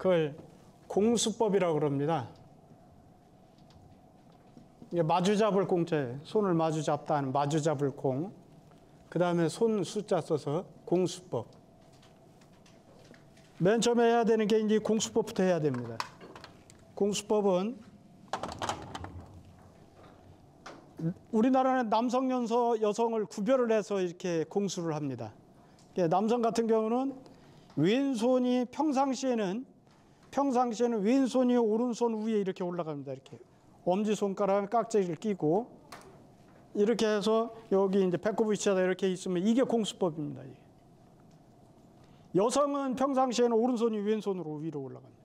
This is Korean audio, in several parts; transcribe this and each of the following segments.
그걸 공수법이라고 그럽니다. 이게 마주 잡을 공자예요. 손을 마주 잡다 하는 마주 잡을 공. 그 다음에 손 숫자 써서 공수법. 맨 처음에 해야 되는 게 이제 공수법부터 해야 됩니다. 공수법은 우리나라는 남성, 여성을 구별을 해서 이렇게 공수를 합니다. 남성 같은 경우는 왼손이 평상시에는 왼손이 오른손 위에 이렇게 올라갑니다. 이렇게 엄지손가락 깍지를 끼고 이렇게 해서 여기 이제 배꼽 위치에다 이렇게 있으면 이게 공수법입니다. 여성은 평상시에는 오른손이 왼손으로 위로 올라갑니다.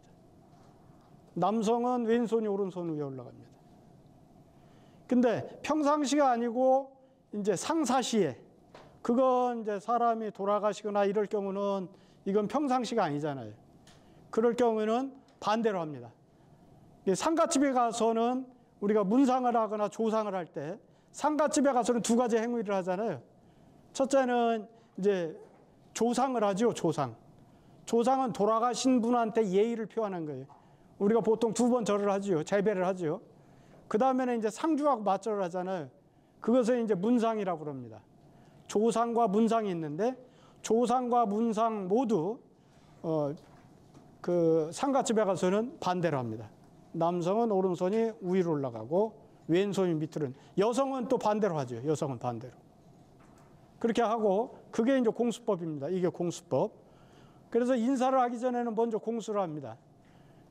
남성은 왼손이 오른손 위에 올라갑니다. 근데 평상시가 아니고 이제 상사시에, 그건 이제 사람이 돌아가시거나 이럴 경우는 이건 평상시가 아니잖아요. 그럴 경우에는 반대로 합니다. 상가집에 가서는 우리가 문상을 하거나 조상을 할 때 상가집에 가서는 두 가지 행위를 하잖아요. 첫째는 이제 조상을 하죠. 조상은 돌아가신 분한테 예의를 표하는 거예요. 우리가 보통 두 번 절을 하지요. 재배를 하지요. 그 다음에는 이제 상주하고 맞절을 하잖아요. 그것을 이제 문상이라고 합니다. 조상과 문상이 있는데 조상과 문상 모두 그 상가집에 가서는 반대로 합니다. 남성은 오른손이 위로 올라가고 왼손이 밑으로. 여성은 또 반대로 하죠. 여성은 반대로. 그렇게 하고 그게 이제 공수법입니다. 이게 공수법. 그래서 인사를 하기 전에는 먼저 공수를 합니다.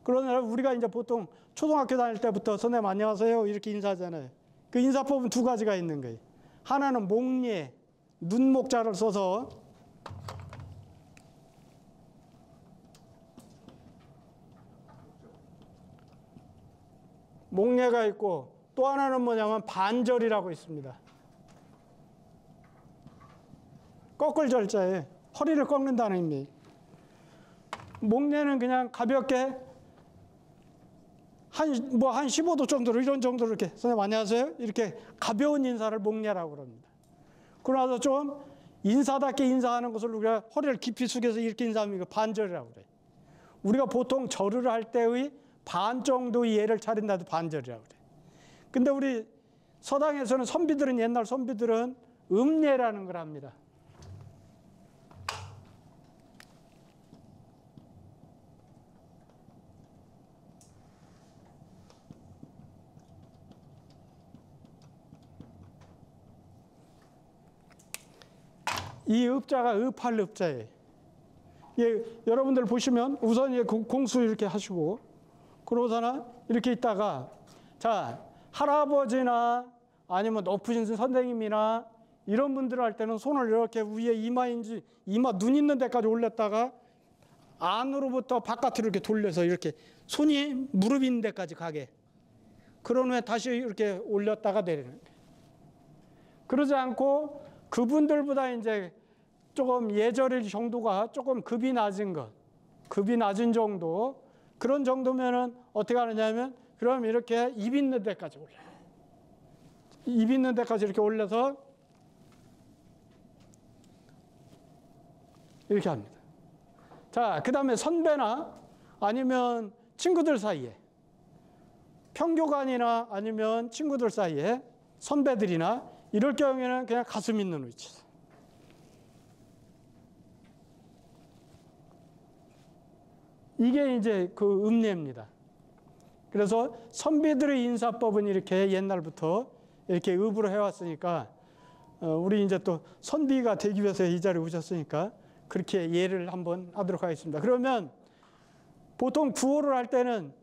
그러나 우리가 이제 보통 초등학교 다닐 때부터 선생님 안녕하세요 이렇게 인사하잖아요. 그 인사법은 두 가지가 있는 거예요. 하나는 목례, 눈목자를 써서 목례가 있고, 또 하나는 뭐냐면 반절이라고 있습니다. 꺾을 절자에 허리를 꺾는다는 의미. 목례는 그냥 가볍게 한 15도 정도로, 이런 정도로 이렇게 선생님 안녕하세요 이렇게 가벼운 인사를 목례라고 그럽니다. 그러나서 좀 인사답게 인사하는 것을 우리가 허리를 깊이 숙여서 이렇게 인사하면 이거 반절이라고 그래요. 우리가 보통 절을 할 때의 반 정도의 예를 차린다도 반절이라고 그래요. 근데 우리 서당에서는 선비들은, 옛날 선비들은 음례라는 걸 합니다. 이 읍자가 읍할 읍자예요. 예, 여러분들 보시면 우선 예, 공수 이렇게 하시고, 그러고서는 이렇게 있다가, 자, 할아버지나 아니면 높으신 선생님이나 이런 분들 할 때는 손을 이렇게 위에 이마 눈 있는 데까지 올렸다가 안으로부터 바깥으로 이렇게 돌려서 이렇게 손이 무릎 있는 데까지 가게. 그런 후에 다시 이렇게 올렸다가 내리는 거예요. 그러지 않고 그분들보다 이제 조금 예절의 정도가 조금 급이 낮은 정도, 그런 정도면은 어떻게 하느냐면, 그럼 이렇게 입 있는 데까지 올려요. 입 있는 데까지 이렇게 올려서 이렇게 합니다. 자, 그 다음에 선배나 아니면 친구들 사이에, 평교관이나 아니면 친구들 사이에, 선배들이나 이럴 경우에는 그냥 가슴 있는 위치에서. 이게 이제 그 음례입니다. 그래서 선비들의 인사법은 이렇게 옛날부터 이렇게 읍으로 해왔으니까, 우리 이제 또 선비가 되기 위해서 이 자리에 오셨으니까 그렇게 예를 한번 하도록 하겠습니다. 그러면 보통 구호를 할 때는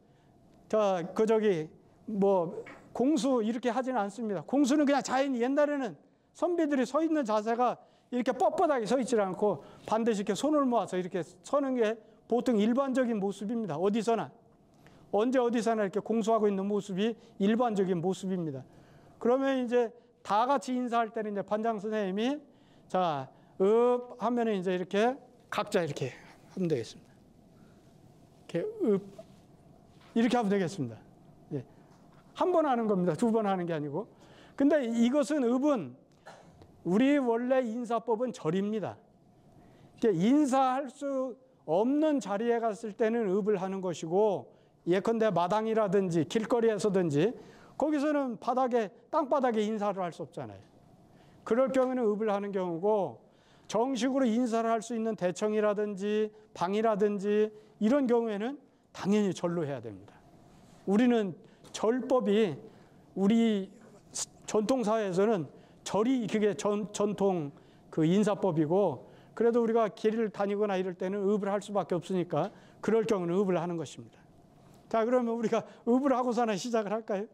공수 이렇게 하지는 않습니다. 공수는 그냥 자연히, 옛날에는 선비들이 서 있는 자세가 이렇게 뻣뻣하게 서 있지 않고 반드시 이렇게 손을 모아서 이렇게 서는 게 보통 일반적인 모습입니다. 어디서나, 언제 어디서나 이렇게 공수하고 있는 모습이 일반적인 모습입니다. 그러면 이제 다 같이 인사할 때는 이제 반장 선생님이, 자, 하면은 이제 이렇게 각자 이렇게 하면 되겠습니다. 이렇게 이렇게 하면 되겠습니다. 예. 한 번 하는 겁니다. 두 번 하는 게 아니고. 근데 이것은 읍은, 우리 원래 인사법은 절입니다. 인사할 수 없는 자리에 갔을 때는 읍을 하는 것이고, 예컨대 마당이라든지 길거리에서든지 거기서는 바닥에, 땅바닥에 인사를 할 수 없잖아요. 그럴 경우에는 읍을 하는 경우고, 정식으로 인사를 할 수 있는 대청이라든지 방이라든지 이런 경우에는 당연히 절로 해야 됩니다. 우리는 절법이, 우리 전통사회에서는 절이 그게 전통 그 인사법이고, 그래도 우리가 길을 다니거나 이럴 때는 읍을 할 수밖에 없으니까 그럴 경우는 읍을 하는 것입니다. 자, 그러면 우리가 읍을 하고서나 시작을 할까요?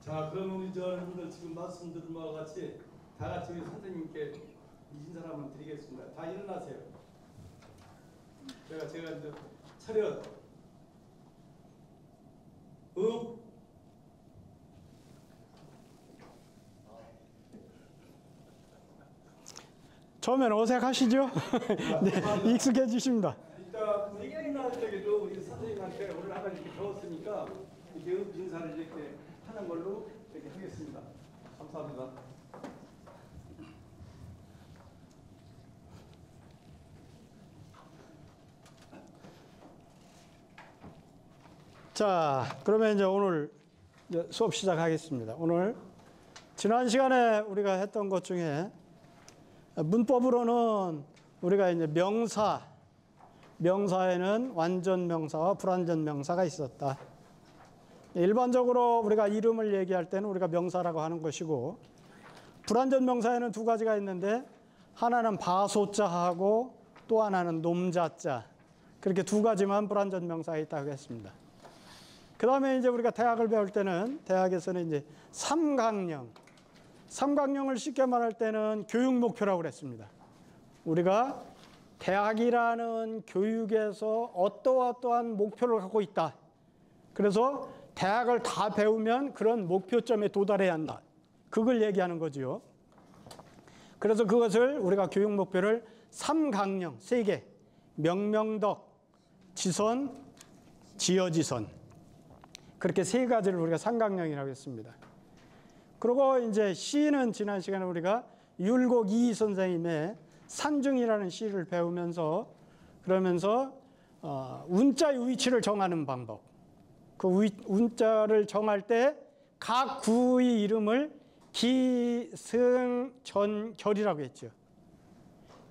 자, 그럼 우리 여러분들 지금 말씀드린 바와 같이 다 같이 우리 선생님께 인사를 한번 드리겠습니다. 다 일어나세요. 제가 이제 차렷, 읍, 처음엔 어색하시죠? 네, 익숙해지십니다. 이따 우리 끝날 때에도 우리 선생님한테 오늘 하나 이렇게 배웠으니까 이렇게 읍 인사를 이렇게 하는 걸로 이렇게 하겠습니다. 감사합니다. 자, 그러면 이제 오늘 이제 수업 시작하겠습니다. 오늘 지난 시간에 우리가 했던 것 중에 문법으로는 우리가 이제 명사에는 완전 명사와 불완전 명사가 있었다. 일반적으로 우리가 이름을 얘기할 때는 우리가 명사라고 하는 것이고, 불완전 명사에는 두 가지가 있는데, 하나는 바소자하고 또 하나는 놈자자, 그렇게 두 가지만 불완전 명사에 있다고 했습니다. 그 다음에 이제 우리가 대학을 배울 때는, 대학에서는 이제 삼각령을 쉽게 말할 때는 교육 목표라고 그랬습니다. 우리가 대학이라는 교육에서 어떠한 목표를 갖고 있다. 그래서 대학을 다 배우면 그런 목표점에 도달해야 한다. 그걸 얘기하는 거지요. 그래서 그것을 우리가 교육 목표를 삼강령, 3개, 명명덕, 지선, 지어지선, 그렇게 3가지를 우리가 삼강령이라고 했습니다. 그리고 이제 시는 지난 시간에 우리가 율곡 이희 선생님의 산중이라는 시를 배우면서, 그러면서 운자의 위치를 정하는 방법, 그 운자를 정할 때 각 구의 이름을 기, 승, 전, 결이라고 했죠.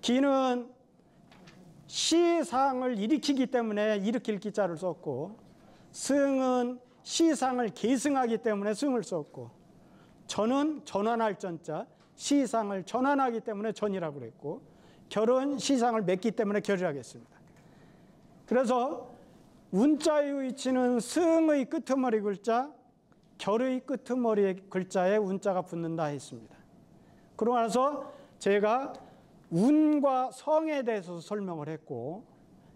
기는 시상을 일으키기 때문에 일으킬 기자를 썼고, 승은 시상을 계승하기 때문에 승을 썼고, 전은 전환할 전자, 시상을 전환하기 때문에 전이라고 그랬고, 결은 시상을 맺기 때문에 결이라고 했습니다. 그래서 운자의 위치는 승의 끄트머리 글자, 결의 끄트머리 글자에 운자가 붙는다 했습니다. 그러고 나서 제가 운과 성에 대해서 설명을 했고,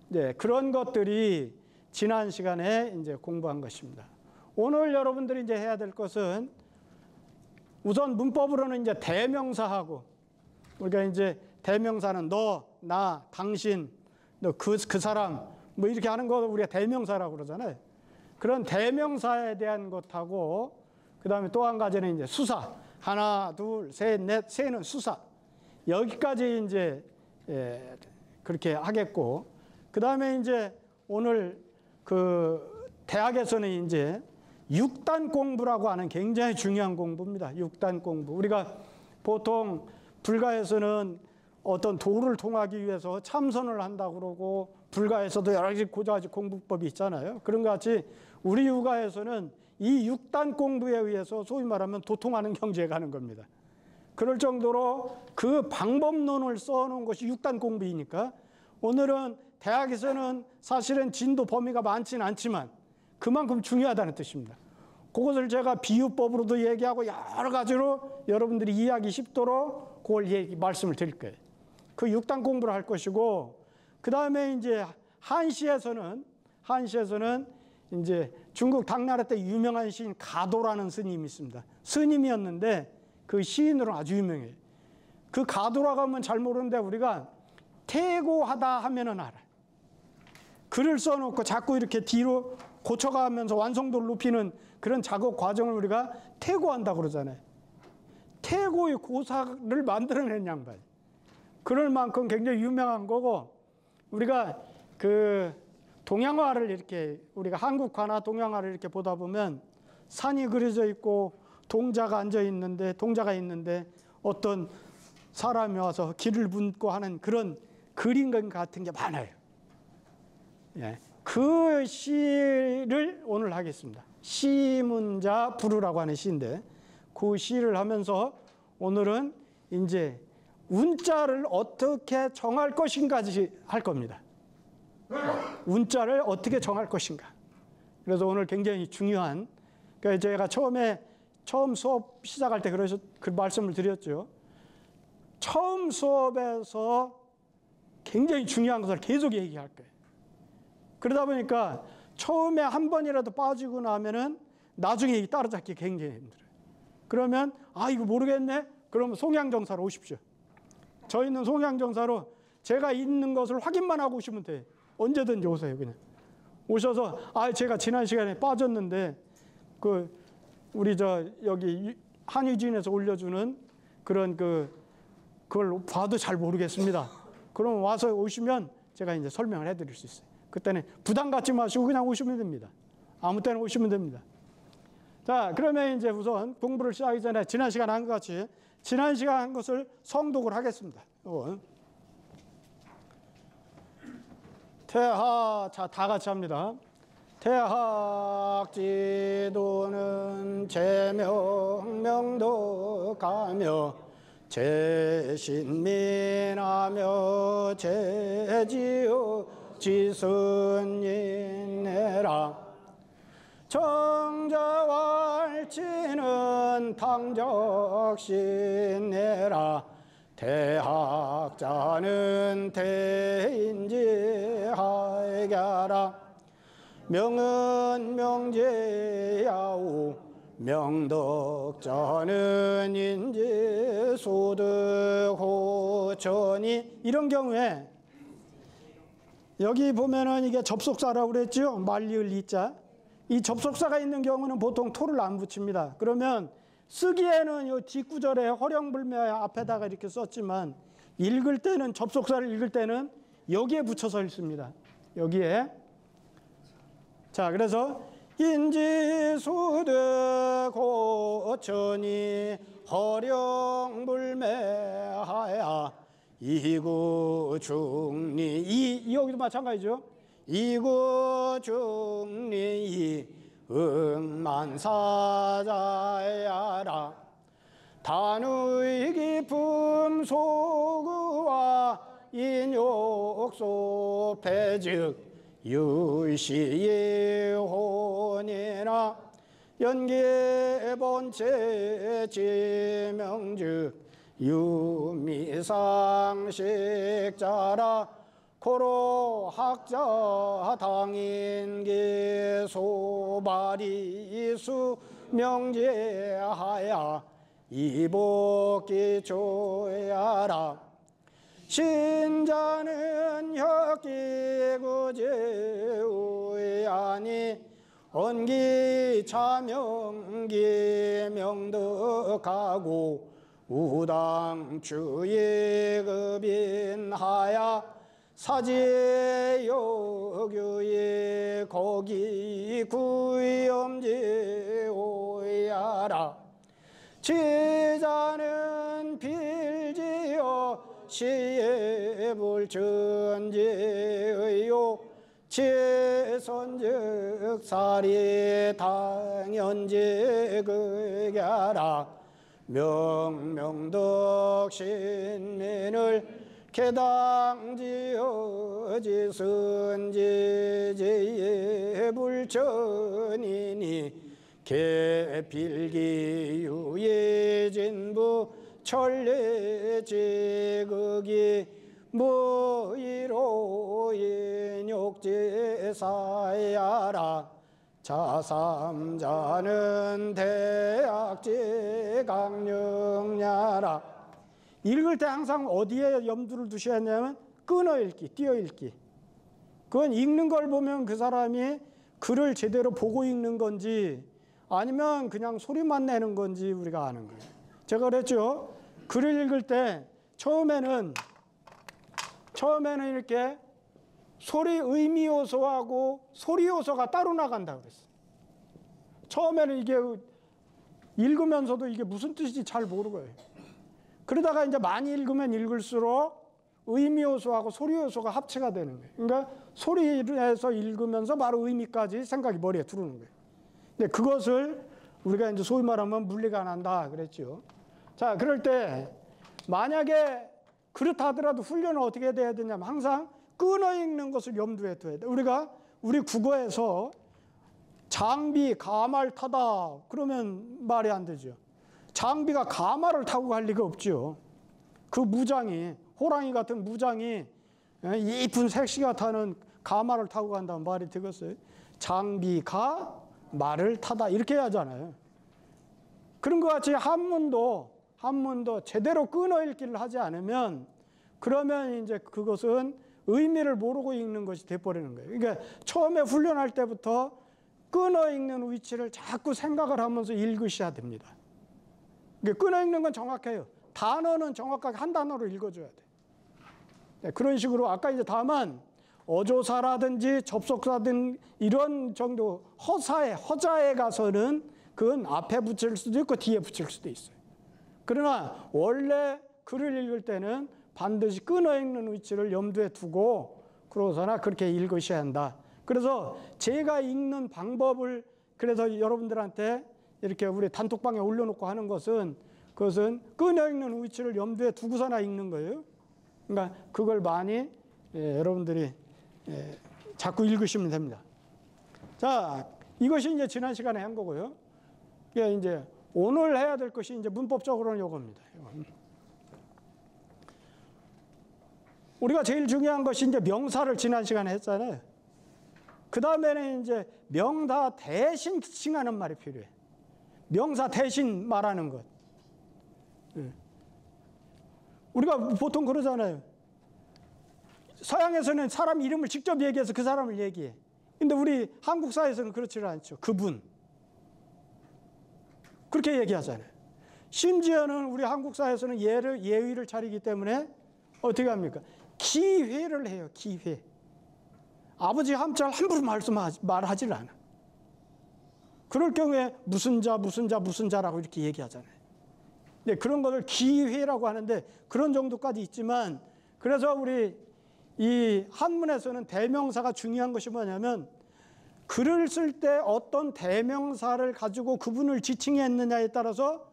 이제 그런 것들이 지난 시간에 이제 공부한 것입니다. 오늘 여러분들이 이제 해야 될 것은, 우선 문법으로는 이제 대명사하고, 우리가 이제 대명사는 너, 나, 당신, 너 그 사람, 뭐 이렇게 하는 거 우리가 대명사라고 그러잖아요. 그런 대명사에 대한 것하고, 그 다음에 또 한 가지는 이제 수사. 하나, 둘, 셋, 넷, 세는 수사. 여기까지 이제 그렇게 하겠고, 그 다음에 이제 오늘 그 대학에서는 이제 6단 공부라고 하는 굉장히 중요한 공부입니다. 6단 공부. 우리가 보통 불가에서는 어떤 도를 통하기 위해서 참선을 한다고 그러고, 불가에서도 여러 가지 공부법이 있잖아요. 그런 것 같이 우리 유가에서는 이 6단 공부에 의해서 소위 말하면 도통하는 경지에 가는 겁니다. 그럴 정도로 그 방법론을 써놓은 것이 6단 공부이니까, 오늘은 대학에서는 사실은 진도 범위가 많지는 않지만 그만큼 중요하다는 뜻입니다. 그것을 제가 비유법으로도 얘기하고 여러 가지로 여러분들이 이해하기 쉽도록 그걸 말씀을 드릴 거예요. 그 6단 공부를 할 것이고, 그 다음에 이제 한시에서는 이제 중국 당나라 때 유명한 시인 가도라는 스님이 있습니다. 스님이었는데 그 시인으로는 아주 유명해요. 그 가도라고 하면 잘 모르는데 우리가 태고하다 하면은 알아요. 글을 써놓고 자꾸 이렇게 뒤로 고쳐가면서 완성도를 높이는 그런 작업 과정을 우리가 태고한다고 그러잖아요. 태고의 고사를 만들어낸 양반. 그럴 만큼 굉장히 유명한 거고, 우리가 그 동양화를 이렇게, 우리가 한국화나 동양화를 이렇게 보다 보면 산이 그려져 있고 동자가 앉아 있는데, 동자가 있는데 어떤 사람이 와서 길을 묻고 하는 그런 그림 같은 게 많아요. 예. 그 시를 오늘 하겠습니다. 시문자 부르라고 하는 시인데, 그 시를 하면서 오늘은 이제 운자를 어떻게 정할 것인가지 할 겁니다. 운자를 어떻게 정할 것인가. 그래서 오늘 굉장히 중요한, 그러니까 제가 처음 수업 시작할 때 그 말씀을 드렸죠. 처음 수업에서 굉장히 중요한 것을 계속 얘기할 거예요. 그러다 보니까 처음에 한 번이라도 빠지고 나면은 나중에 따라잡기 굉장히 힘들어요. 그러면 이거 모르겠네? 그러면 송양정사로 오십시오. 저희는 송양정사로 제가 있는 것을 확인만 하고 오시면 돼요. 언제든지 오세요. 그냥 오셔서 제가 지난 시간에 빠졌는데 우리 여기 한의진에서 올려주는 그런 그걸 봐도 잘 모르겠습니다. 그럼 와서 오시면 제가 이제 설명을 해드릴 수 있어요. 그때는 부담 갖지 마시고 그냥 오시면 됩니다. 아무 때나 오시면 됩니다. 자, 그러면 이제 우선 공부를 시작하기 전에 지난 시간 한 것 같이 지난 시간 한 것을 성독을 하겠습니다. 태학, 자, 다 같이 합니다. 태학지도는 제명명독하며 제신민하며 제지어 지순인내라. 정자왈치는 당적신내라. 대학자는 대인지하여라. 명은 명제야우 명덕자는 인지소득호천이. 이런 경우에 여기 보면은 이게 접속사라고 그랬죠. 말리을 이자. 이 접속사가 있는 경우는 보통 토를 안 붙입니다. 그러면 쓰기에는 이 뒷구절에 허령불매 앞에다가 이렇게 썼지만 읽을 때는, 접속사를 읽을 때는 여기에 붙여서 읽습니다. 여기에. 자, 그래서 인지소득호천이 허령불매하야 이구중리. 여기도 마찬가지죠. 이구중리 응만사자야라. 단의 기품 소구와 인욕소 배즉 유시의 혼이나 연계본체 지명즉 유미상식자라. 고로 학자 당인계 소바리수 명제하야 이복기조야라. 신자는 혁기구제의아니 언기 차명기 명덕하고 우당주의급인하야 사제여교의 거기 구염지오야라. 지자는 빌지어 시예불천지의요 최선즉 사리 당연지극야라. 명명덕 신민을 개당지어 지선지지의 불천이니 개필기유의 진부 천례지극이 무이로 인욕제사야라. 자삼자는 대학지 강령야라. 읽을 때 항상 어디에 염두를 두셔야 하냐면 끊어 읽기, 띄어 읽기. 그건 읽는 걸 보면 그 사람이 글을 제대로 보고 읽는 건지 아니면 그냥 소리만 내는 건지 우리가 아는 거예요. 제가 그랬죠. 글을 읽을 때 처음에는 이렇게 소리 의미 요소하고 소리 요소가 따로 나간다고 그랬어요. 처음에는 이게 읽으면서도 이게 무슨 뜻인지 잘 모르고요. 그러다가 이제 많이 읽으면 읽을수록 의미 요소하고 소리 요소가 합체가 되는 거예요. 그러니까 소리에서 읽으면서 바로 의미까지 생각이 머리에 들어오는 거예요. 근데 그것을 우리가 이제 소위 말하면 물리가 난다 그랬죠. 자, 그럴 때 만약에 그렇다 하더라도 훈련은 어떻게 돼야 되냐면 항상 끊어 읽는 것을 염두에 둬야 돼. 우리 국어에서 장비, 가마를 타다 그러면 말이 안 되죠. 장비가 가마를 타고 갈 리가 없죠. 그 무장이, 호랑이 같은 무장이 이쁜 색시가 타는 가마를 타고 간다면 말이 되겠어요? 장비가 말을 타다 이렇게 하잖아요. 그런 것 같이 한문도 제대로 끊어 읽기를 하지 않으면 그러면 이제 그것은 의미를 모르고 읽는 것이 돼버리는 거예요. 그러니까 처음에 훈련할 때부터 끊어 읽는 위치를 자꾸 생각을 하면서 읽으셔야 됩니다. 그러니까 끊어 읽는 건 정확해요. 단어는 정확하게 한 단어로 읽어줘야 돼. 네, 그런 식으로 아까 이제 다만 어조사라든지 접속사든 이런 정도 허자에 가서는 그건 앞에 붙일 수도 있고 뒤에 붙일 수도 있어요. 그러나 원래 글을 읽을 때는 반드시 끊어 읽는 위치를 염두에 두고 그러서나 그렇게 읽으셔야 한다. 그래서 제가 읽는 방법을 그래서 여러분들한테 이렇게 우리 단톡방에 올려놓고 하는 것은 그것은 끊어 읽는 위치를 염두에 두고서나 읽는 거예요. 그러니까 그걸 많이 여러분들이 자꾸 읽으시면 됩니다. 자, 이것이 이제 지난 시간에 한 거고요. 이제 오늘 해야 될 것이 이제 문법적으로는 이겁니다. 우리가 제일 중요한 것이 이제 명사를 지난 시간에 했잖아요. 그 다음에는 이제 명사 대신 칭하는 말이 필요해. 명사 대신 말하는 것. 우리가 보통 그러잖아요. 서양에서는 사람 이름을 직접 얘기해서 그 사람을 얘기해. 근데 우리 한국 사회에서는 그렇지 않죠. 그분. 그렇게 얘기하잖아요. 심지어는 우리 한국 사회에서는 예의를 차리기 때문에 어떻게 합니까? 기회를 해요. 기회. 아버지 함자를 함부로 말하지를 않아. 그럴 경우에 무슨 자라고 이렇게 얘기하잖아요. 네, 그런 것을 기회라고 하는데 그런 정도까지 있지만 그래서 우리 이 한문에서는 대명사가 중요한 것이 뭐냐면 글을 쓸 때 어떤 대명사를 가지고 그분을 지칭했느냐에 따라서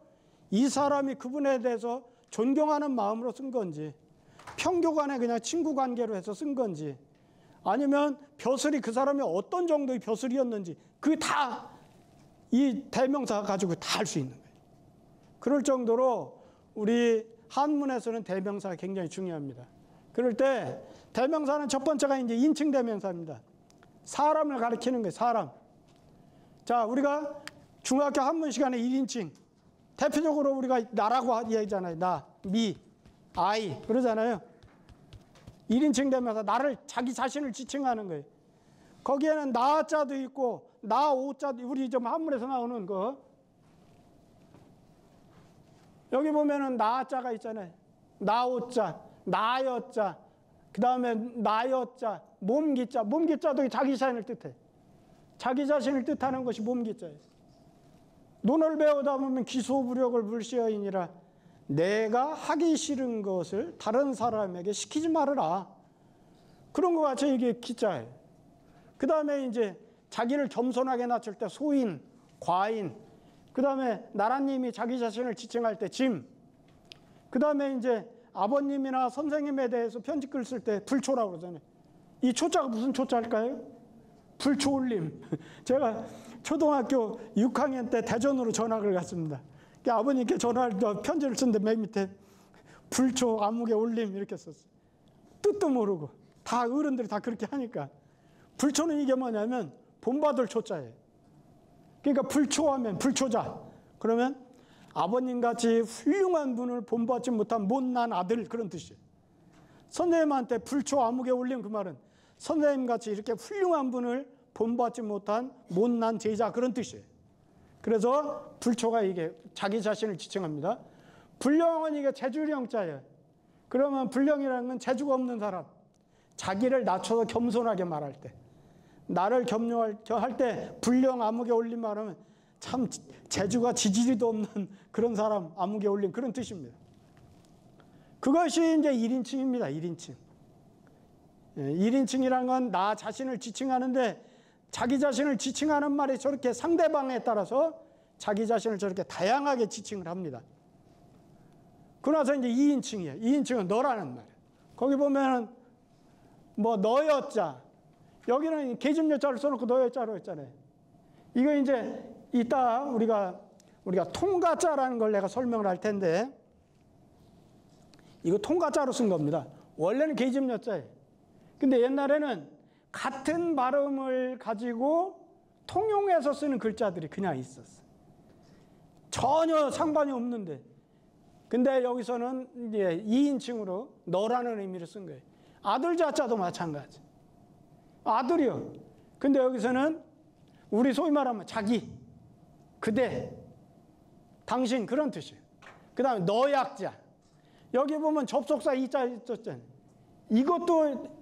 이 사람이 그분에 대해서 존경하는 마음으로 쓴 건지 평교간에 그냥 친구 관계로 해서 쓴 건지 아니면 벼슬이 그 사람이 어떤 정도의 벼슬이었는지 그 다 이 대명사 가지고 다 할 수 있는 거예요. 그럴 정도로 우리 한문에서는 대명사가 굉장히 중요합니다. 그럴 때 대명사는 첫 번째가 이제 인칭 대명사입니다. 사람을 가리키는 거예요. 사람. 자, 우리가 중학교 한문 시간에 1인칭 대표적으로 우리가 나라고 얘기하잖아요. 나, 미, 아이 그러잖아요. 1인칭 대명사 나를 자기 자신을 지칭하는 거예요. 거기에는 나자도 있고 나 오자도 우리 좀 한문에서 나오는 거 여기 보면은 나자가 있잖아요. 나오자, 나여자, 그 다음에 나여자, 몸기자. 몸기자도 자기 자신을 뜻해. 자기 자신을 뜻하는 것이 몸기자예요. 논을 배우다 보면 기소부력을 불시어이니라. 내가 하기 싫은 것을 다른 사람에게 시키지 말아라. 그런 것 같이 이게 기자예요. 그 다음에 이제 자기를 겸손하게 낮출 때 소인, 과인. 그 다음에 나라님이 자기 자신을 지칭할 때 짐. 그 다음에 이제 아버님이나 선생님에 대해서 편지글 쓸 때 불초라고 그러잖아요. 이 초자가 무슨 초자일까요? 불초올림. 제가 초등학교 6학년 때 대전으로 전학을 갔습니다. 아버님께 편지를 쓴데 맨 밑에 불초 암흑에 올림 이렇게 썼어요. 뜻도 모르고 다 어른들이 다 그렇게 하니까. 불초는 이게 뭐냐면 본받을 초자예요. 그러니까 불초하면 불초자. 그러면 아버님같이 훌륭한 분을 본받지 못한 못난 아들 그런 뜻이에요. 선생님한테 불초 암흑에 올림 그 말은 선생님같이 이렇게 훌륭한 분을 본받지 못한 못난 제자 그런 뜻이에요. 그래서 불초가 이게 자기 자신을 지칭합니다. 불령은 이게 재주령자예요. 그러면 불령이라는 건 재주가 없는 사람. 자기를 낮춰서 겸손하게 말할 때. 나를 겸용할 때 불령 아무개 올린 말하면 참 재주가 지지리도 없는 그런 사람 아무개 올린 그런 뜻입니다. 그것이 이제 1인칭입니다. 1인칭. 1인칭이라는 건 나 자신을 지칭하는데 자기 자신을 지칭하는 말이 저렇게 상대방에 따라서 자기 자신을 저렇게 다양하게 지칭을 합니다. 그러나서 이제 2인칭이에요. 2인칭은 너라는 말이에요. 거기 보면은 뭐 너였자. 여기는 계집여자를 써놓고 너였자로 했잖아요. 이거 이제 이따 우리가 통가자라는 걸 내가 설명을 할 텐데 이거 통가자로 쓴 겁니다. 원래는 계집여자예요. 근데 옛날에는 같은 발음을 가지고 통용해서 쓰는 글자들이 그냥 있었어요. 전혀 상관이 없는데. 근데 여기서는 이제 2인칭으로 너라는 의미를 쓴 거예요. 아들 자자도 마찬가지. 아들이요. 근데 여기서는 우리 소위 말하면 자기, 그대, 당신 그런 뜻이에요. 그 다음에 너약자. 여기 보면 접속사 이자 있었잖아요. 이것도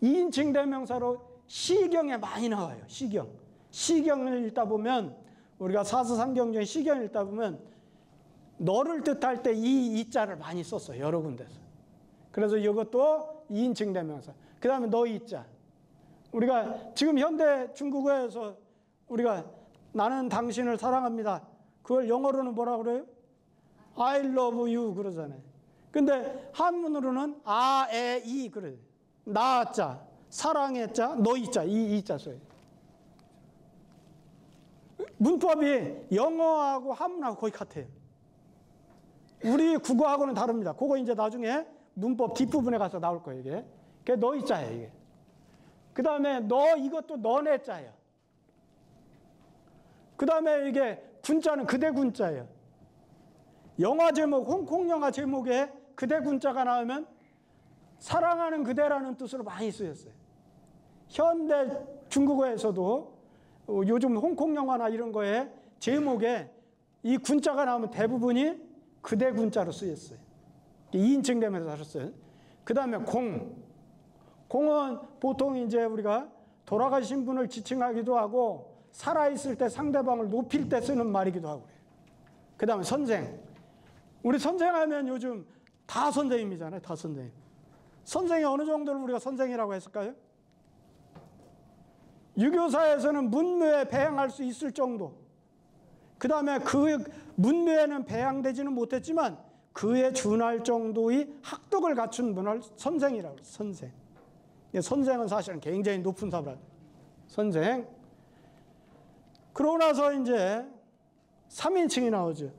2인칭 대명사로 시경에 많이 나와요. 시경. 시경을 읽다 보면 우리가 사서삼경 중에 시경을 읽다 보면 너를 뜻할 때 이 이자를 많이 썼어요. 여러 군데서. 그래서 이것도 2인칭 대명사. 그 다음에 너 이자. 우리가 지금 현대 중국어에서 우리가 나는 당신을 사랑합니다. 그걸 영어로는 뭐라 그래요? I love you 그러잖아요. 근데 한문으로는 아, 에, 이 그래요. 나자, 사랑의 자, 너희 자, 이 자 써요. 문법이 영어하고 한문하고 거의 같아요. 우리 국어하고는 다릅니다. 그거 이제 나중에 문법 뒷부분에 가서 나올 거예요, 이게. 그게 너희 자예요, 이게. 그 다음에 너, 이것도 너네 자예요. 그 다음에 이게 군자는 그대 군자예요. 영화 제목, 홍콩 영화 제목에 그대 군자가 나오면 사랑하는 그대라는 뜻으로 많이 쓰였어요. 현대 중국어에서도 요즘 홍콩 영화나 이런 거에 제목에 이 군자가 나오면 대부분이 그대 군자로 쓰였어요. 2인칭 되면서 썼어요. 그 다음에 공. 공은 보통 이제 우리가 돌아가신 분을 지칭하기도 하고 살아있을 때 상대방을 높일 때 쓰는 말이기도 하고 그래요. 그 다음에 선생. 우리 선생하면 요즘 다 선생님이잖아요. 다 선생님. 선생이 어느 정도를 우리가 선생이라고 했을까요? 유교사에서는 문묘에 배양할 수 있을 정도. 그 다음에 그 문묘에는 배양되지는 못했지만 그에 준할 정도의 학덕을 갖춘 분을 선생이라고 해요. 선생. 선생은 사실은 굉장히 높은 사람. 선생. 그러고 나서 이제 3인칭이 나오죠.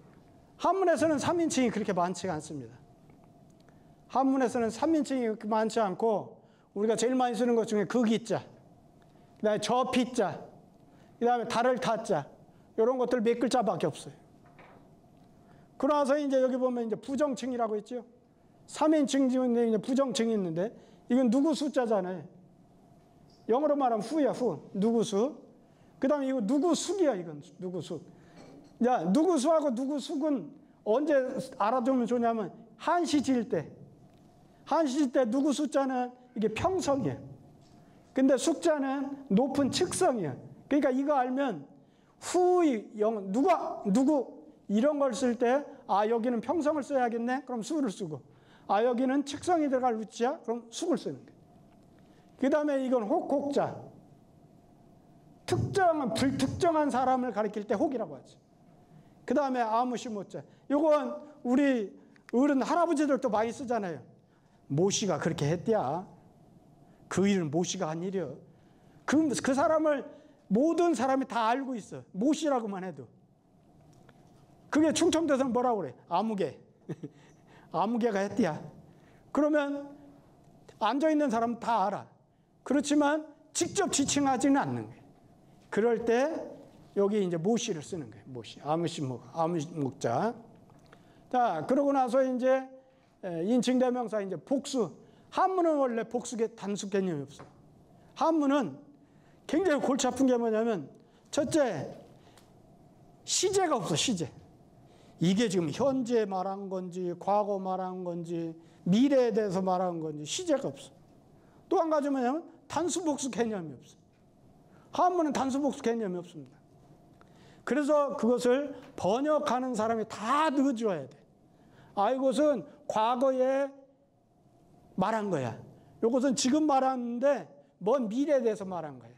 한문에서는 3인칭이 그렇게 많지가 않습니다. 한문에서는 3인칭이 그렇게 많지 않고 우리가 제일 많이 쓰는 것 중에 극이자, 그 다음에 저피자, 그 다음에 달을 타자 이런 것들 몇 글자밖에 없어요. 그러나서 이제 여기 보면 이제 부정칭이라고 있죠. 3인칭 중에 이제 부정칭이 있는데 이건 누구 숫자잖아요. 영어로 말하면 후야, 후. 누구수. 그 다음에 이거 누구숙이야, 이건 누구숙. 야, 누구수하고 누구숙은 언제 알아두면 좋냐면 한시 지을 때. 한시 지을 때 누구 숫자는 이게 평성이에요. 근데 숙자는 높은 측성이에요. 그러니까 이거 알면 후의 영, 누구 이런 걸 쓸 때 아, 여기는 평성을 써야겠네? 그럼 수를 쓰고. 아, 여기는 측성이 들어갈 위치야? 그럼 숙을 쓰는 거예요. 그 다음에 이건 혹자. 특정한, 불특정한 사람을 가리킬 때 혹이라고 하죠. 그 다음에 아무시 모자. 이건 우리 어른 할아버지들도 많이 쓰잖아요. 모씨가 그렇게 했대야. 그 일은 모씨가 한 일이요. 그 사람을 모든 사람이 다 알고 있어. 모씨라고만 해도. 그게 충청도에서는 뭐라고 그래? 아무개. 아무개가 했대야. 그러면 앉아있는 사람은 다 알아. 그렇지만 직접 지칭하지는 않는 거예요. 그럴 때 여기 이제 모씨를 쓰는 거예요. 모씨. 아무목자. 자, 그러고 나서 이제 인칭대명사 이제 복수. 한문은 원래 복수의 단수 개념이 없어요. 한문은 굉장히 골치 아픈 게 뭐냐면 첫째, 시제가 없어, 시제. 이게 지금 현재 말한 건지 과거 말한 건지 미래에 대해서 말한 건지 시제가 없어. 또 한 가지 뭐냐면 단수복수 개념이 없어. 한문은 단수복수 개념이 없습니다. 그래서 그것을 번역하는 사람이 다 넣어줘야 돼. 아, 이것은 과거에 말한 거야. 이것은 지금 말하는데 먼 미래에 대해서 말한 거야.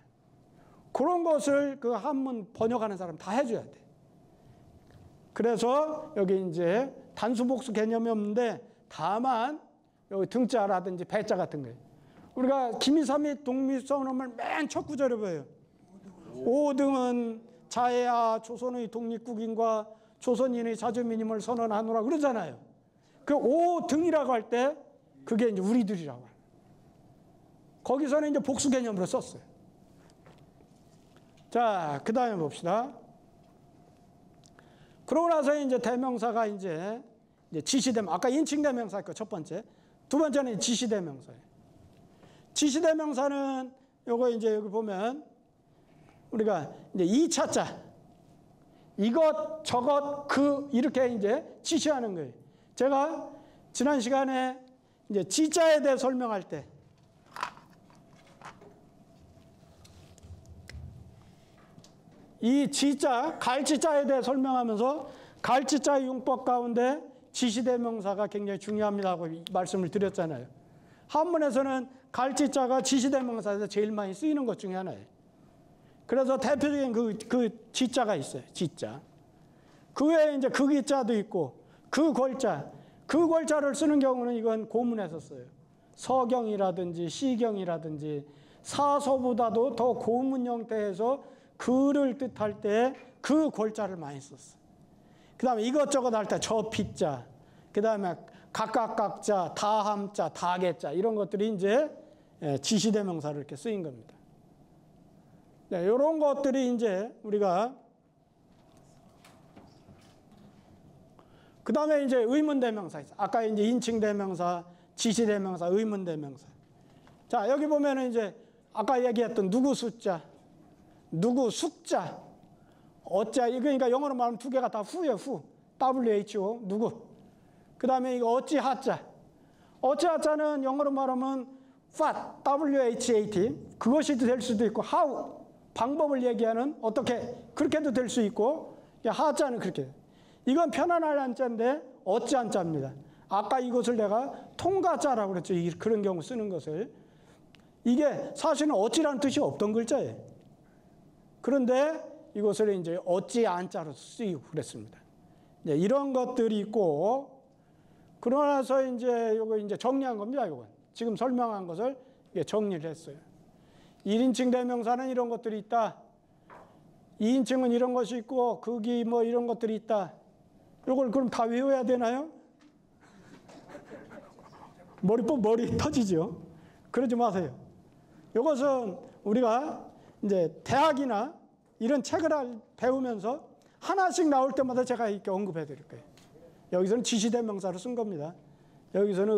그런 것을 그 한문 번역하는 사람 다 해줘야 돼. 그래서 여기 이제 단수복수 개념이 없는데 다만 여기 등자라든지 배자 같은 거예요. 우리가 김이삼이 독립선언을 맨 첫 구절에 보여요. 5등은 자해하 조선의 독립국인과 조선인의 자주민임을 선언하노라 그러잖아요. 그 5등이라고 할 때 그게 이제 우리들이라고 해요. 거기서는 이제 복수 개념으로 썼어요. 자, 그 다음에 봅시다. 그러고 나서 이제 대명사가 이제 지시대명사. 아까 인칭대명사 그 첫 번째. 두 번째는 지시대명사예요. 지시대명사는 요거 이제 여기 보면 우리가 이제 2차자. 이것, 저것, 그 이렇게 이제 지시하는 거예요. 제가 지난 시간에 이제 지자에 대해 설명할 때 이 지자, 갈지자에 대해 설명하면서 갈지자의 용법 가운데 지시대명사가 굉장히 중요합니다고 말씀을 드렸잖아요. 한문에서는 갈지자가 지시대명사에서 제일 많이 쓰이는 것 중에 하나예요. 그래서 대표적인 그 지자가 있어요. 지자. 그 외에 이제 극이자도 있고 그 골자를 쓰는 경우는 이건 고문에서 써요. 서경이라든지 시경이라든지 사서보다도 더 고문 형태에서 글을 뜻할 때 그 골자를 많이 썼어요. 그 다음에 이것저것 할 때 저 피자, 그 다음에 각각각자, 다함자, 다개자 이런 것들이 이제 지시대명사로 이렇게 쓰인 겁니다. 네, 이런 것들이 이제 우리가 그 다음에 이제 의문대명사 있어. 아까 이제 인칭대명사, 지시대명사, 의문대명사. 자, 여기 보면은 이제 아까 얘기했던 누구 숫자, 누구 숙자, 어짜, 그러니까 영어로 말하면 두 개가 다 후예요, 후. WHO, 누구. 그 다음에 이거 어찌 하자. 어찌 하자는 영어로 말하면 what, WHAT. 그것이 될 수도 있고, how, 방법을 얘기하는 어떻게, 그렇게도 될 수 있고, 하자는 그렇게. 이건 편안할 한자인데, 어찌 한자입니다. 아까 이것을 내가 통가자라고 그랬죠. 그런 경우 쓰는 것을. 이게 사실은 어찌라는 뜻이 없던 글자예요. 그런데 이것을 이제 어찌 안자로 쓰이고 그랬습니다. 이런 것들이 있고, 그러고 나서 이제 요거 이제 정리한 겁니다. 이건 지금 설명한 것을 정리를 했어요. 1인칭 대명사는 이런 것들이 있다. 2인칭은 이런 것이 있고, 극이 뭐 이런 것들이 있다. 요걸 그럼 다 외워야 되나요? 머리 터지죠. 그러지 마세요. 이것은 우리가 이제 대학이나 이런 책을 배우면서 하나씩 나올 때마다 제가 이렇게 언급해 드릴 거예요. 여기서는 지시대명사로 쓴 겁니다. 여기서는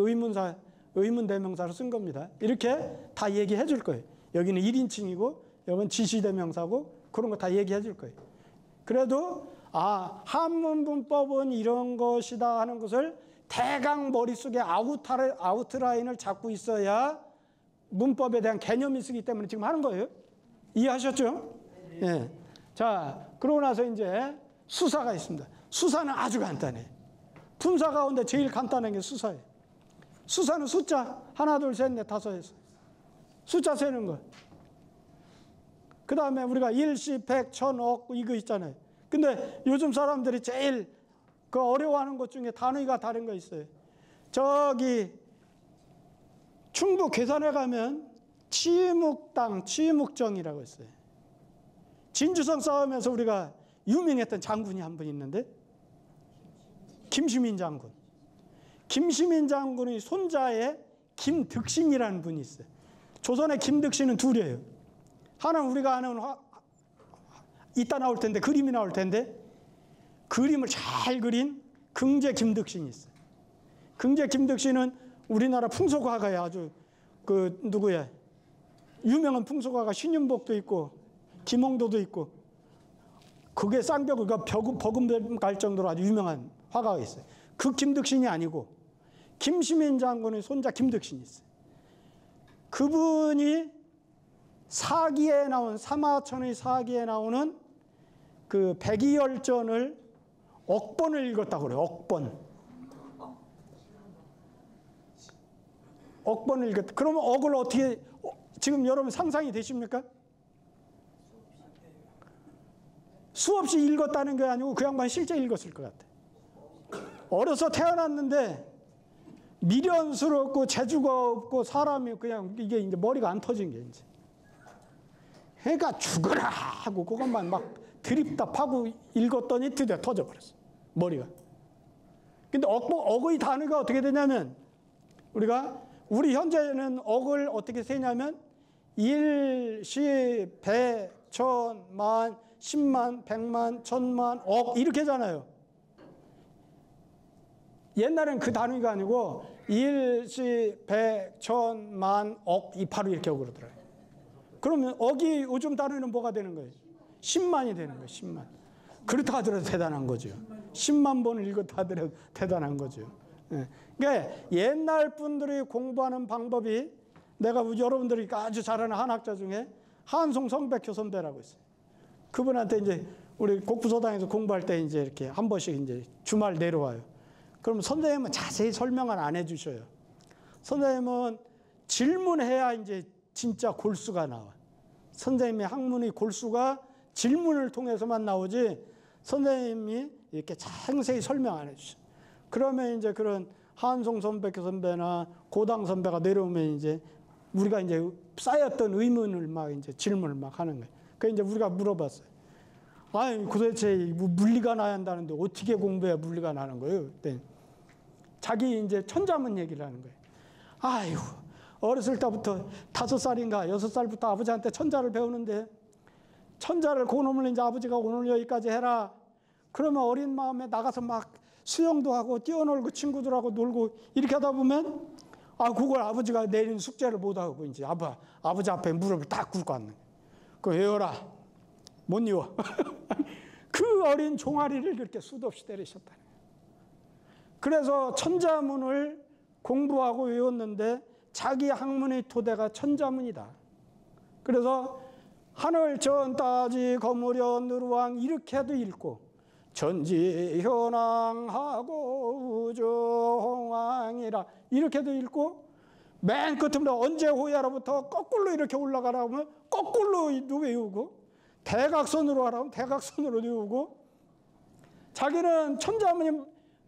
의문대명사로 쓴 겁니다. 이렇게 다 얘기해 줄 거예요. 여기는 1인칭이고 여기는 지시대명사고 그런 거 다 얘기해 줄 거예요. 그래도 한문문법은 이런 것이다 하는 것을 대강 머릿속에 아우트라인을 잡고 있어야 문법에 대한 개념이 쓰기 때문에 지금 하는 거예요. 이해하셨죠? 예. 자, 그러고 나서 이제 수사가 있습니다. 수사는 아주 간단해. 품사 가운데 제일 간단한 게 수사예요. 수사는 숫자 하나, 둘, 셋, 넷, 다섯에서 숫자 세는 거. 그 다음에 우리가 일시, 백, 천억 이거 있잖아요. 근데 요즘 사람들이 제일 그 어려워하는 것 중에 단위가 다른 거 있어요. 저기 충북 괴산에 가면 치묵당, 치묵정이라고 있어요. 진주성 싸움에서 우리가 유명했던 장군이 한 분 있는데 김시민 장군. 김시민 장군의 손자에 김득신이라는 분이 있어요. 조선의 김득신은 둘이에요. 하나는 우리가 아는 이따 나올 텐데 그림이 나올 텐데 그림을 잘 그린 긍제 김득신이 있어요. 긍제 김득신은 우리나라 풍속화가에 아주 누구야? 유명한 풍속화가 신윤복도 있고 김홍도도 있고 그게 쌍벽가 버금갈 갈 정도로 아주 유명한 화가가 있어요. 그 김득신이 아니고 김시민 장군의 손자 김득신이 있어요. 그분이 사기에 나온 사마천의 사기에 나오는 그 백이열전을 억번을 읽었다고 그래요. 억번을 읽었다. 그러면 억을 어떻게 지금 여러분 상상이 되십니까? 수없이 읽었다는 게 아니고 그 양반이 실제 읽었을 것 같아. 어려서 태어났는데 미련스럽고 재주가 없고 사람이 그냥 이게 이제 머리가 안 터진 게 이제. 그러니까 죽어라 하고 그것만 막 드립다 파고 읽었더니 드디어 터져버렸어. 머리가. 근데 억의 단위가 어떻게 되냐면 우리 현재는 억을 어떻게 세냐면 1, 10, 100, 1000, 만, 10만, 100만, 1000만, 억 이렇게 하잖아요. 옛날엔 그 단위가 아니고 1, 10, 100, 1000, 만, 억, 바로 이렇게 하고 그러더라고요. 그러면 억이 요즘 단위는 뭐가 되는 거예요? 10만이 되는 거예요. 10만. 그렇다 하더라도 대단한 거죠. 10만 번을 읽었다 하더라도 대단한 거죠. 그러니까 옛날 분들이 공부하는 방법이 내가 여러분들이 아주 잘 아는 한학자 중에 한송 성백효 선배라고 있어요. 그분한테 이제 우리 곡부소당에서 공부할 때 이제 이렇게 한 번씩 이제 주말 내려와요. 그럼 선생님은 자세히 설명을 안 해주셔요. 선생님은 질문해야 이제 진짜 골수가 나와. 선생님의 학문의 골수가 질문을 통해서만 나오지 선생님이 이렇게 상세히 설명 안 해주셔. 그러면 이제 그런 한송 선백효 선배나 고당 선배가 내려오면 이제 우리가 이제 쌓였던 의문을 막 이제 질문을 막 하는 거예요. 그래서 이제 우리가 물어봤어요. 아니, 도대체 물리가 나야 한다는데 어떻게 공부해야 물리가 나는 거예요? 그때 자기 이제 천자문 얘기를 하는 거예요. 아이고, 어렸을 때부터 5살인가 6살부터 아버지한테 천자를 배우는데 천자를 그놈을 이제 아버지가 오늘 여기까지 해라. 그러면 어린 마음에 나가서 막 수영도 하고 뛰어놀고 친구들하고 놀고 이렇게 하다 보면 그걸 아버지가 내린 숙제를 못하고 이제 아버지 앞에 무릎을 딱 꿇고 앉는 거예요. 그거 외워라. 못 외워. 그 어린 종아리를 그렇게 수도 없이 때리셨다는 거예요. 그래서 천자문을 공부하고 외웠는데 자기 학문의 토대가 천자문이다. 그래서 하늘 전 따지 거무려 누르왕 이렇게도 읽고 전지현황하고 우주홍왕이라 이렇게도 읽고 맨 끝으로 언제 호야로부터 거꾸로 이렇게 올라가라 하면 거꾸로 외우고 대각선으로 하라면 대각선으로 외우고 자기는 천자문이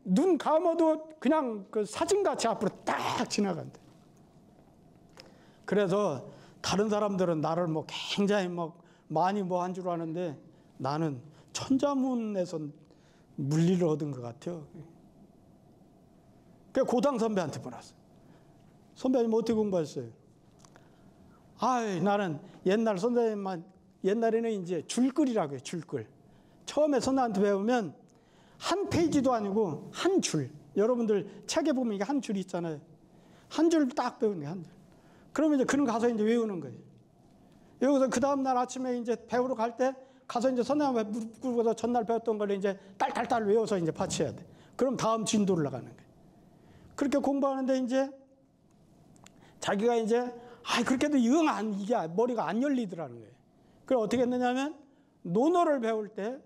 눈 감아도 그냥 그 사진같이 앞으로 딱 지나간대. 그래서 다른 사람들은 나를 뭐 굉장히 많이 한 줄 아는데 나는 천자문에서 물리를 얻은 것 같아요. 그래서 고당 선배한테 물었어요. 선배님 어떻게 공부했어요? 나는 옛날 선생님만 옛날에는 이제 줄글이라고 해요. 줄글. 처음에 선생님한테 배우면 한 페이지도 아니고 한 줄. 여러분들 책에 보면 이게 한 줄이 있잖아요. 한 줄 딱 배우는 거예요. 한 줄. 그러면 이제 그런 가서 이제 외우는 거예요. 여기서 그 다음날 아침에 이제 배우러 갈 때 가서 이제 선생님한테 무릎 꿇고서 전날 배웠던 걸 이제 딸딸딸 외워서 이제 파치해야 돼. 그럼 다음 진도를 나가는 거예요. 그렇게 공부하는데 이제 자기가 이제 그렇게도 이게 머리가 안 열리더라는 거예요. 그래서 어떻게 했느냐면 논어를 배울 때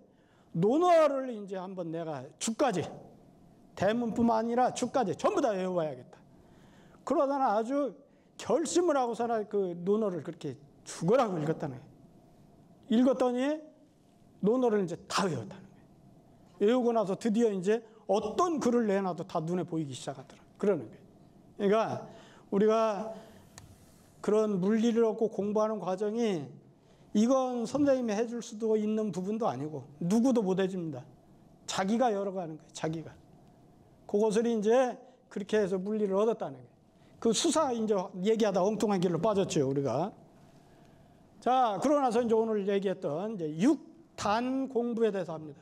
논어를 이제 한번 내가 주까지 대문뿐만 아니라 주까지 전부 다 외워야겠다. 그러다가 아주 결심을 하고서는 그 논어를 그렇게 죽으라고 읽었다는 거예요. 읽었더니 논어를 이제 다 외웠다는 거예요. 외우고 나서 드디어 이제 어떤 글을 내놔도 다 눈에 보이기 시작하더라. 그러는 거예요. 그러니까 우리가 그런 물리를 얻고 공부하는 과정이 이건 선생님이 해줄 수도 있는 부분도 아니고 누구도 못 해줍니다. 자기가 열어가는 거예요. 자기가. 그것을 이제 그렇게 해서 물리를 얻었다는 거예요. 그 수사 이제 얘기하다 엉뚱한 길로 빠졌죠, 우리가. 자, 그러고 나서 이제 오늘 얘기했던 이제 6단 공부에 대해서 합니다.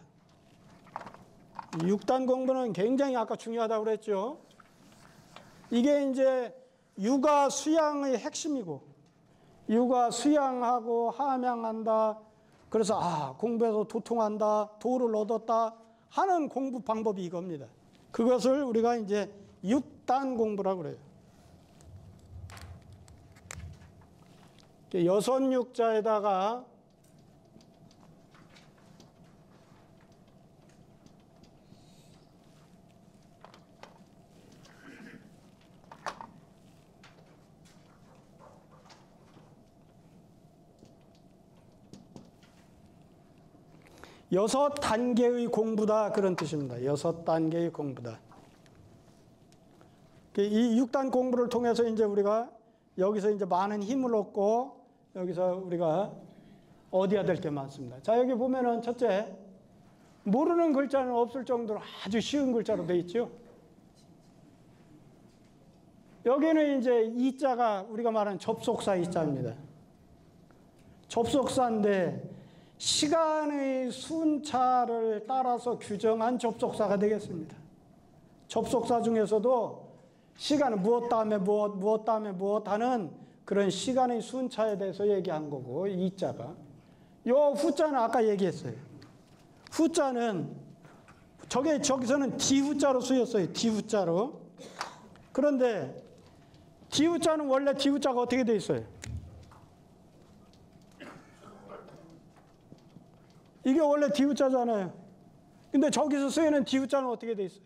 6단 공부는 굉장히 아까 중요하다고 그랬죠. 이게 이제 육아 수양의 핵심이고 유가 수양하고 함양한다. 그래서 공부해서 도통한다, 도를 얻었다 하는 공부 방법이 이겁니다. 그것을 우리가 이제 6단 공부라고 그래요. 6육자에다가 여섯 단계의 공부다 그런 뜻입니다. 6단계의 공부다. 이 6단 공부를 통해서 이제 우리가 여기서 이제 많은 힘을 얻고 여기서 우리가 얻어야 될 게 많습니다. 자, 여기 보면은 첫째, 모르는 글자는 없을 정도로 아주 쉬운 글자로 되어 있죠. 여기는 이제 이자가 우리가 말하는 접속사 이자입니다. 접속사인데 시간의 순차를 따라서 규정한 접속사가 되겠습니다. 접속사 중에서도 시간은 무엇 다음에 무엇, 무엇 다음에 무엇 하는 그런 시간의 순차에 대해서 얘기한 거고, 이자가. 요 후자는 아까 얘기했어요. 후자는 저기서는 디후자로 쓰였어요. 디후자로. 그런데 디후자는 원래 디후자가 어떻게 돼 있어요? 이게 원래 디후자잖아요. 근데 저기서 쓰이는 디후자는 어떻게 돼 있어요?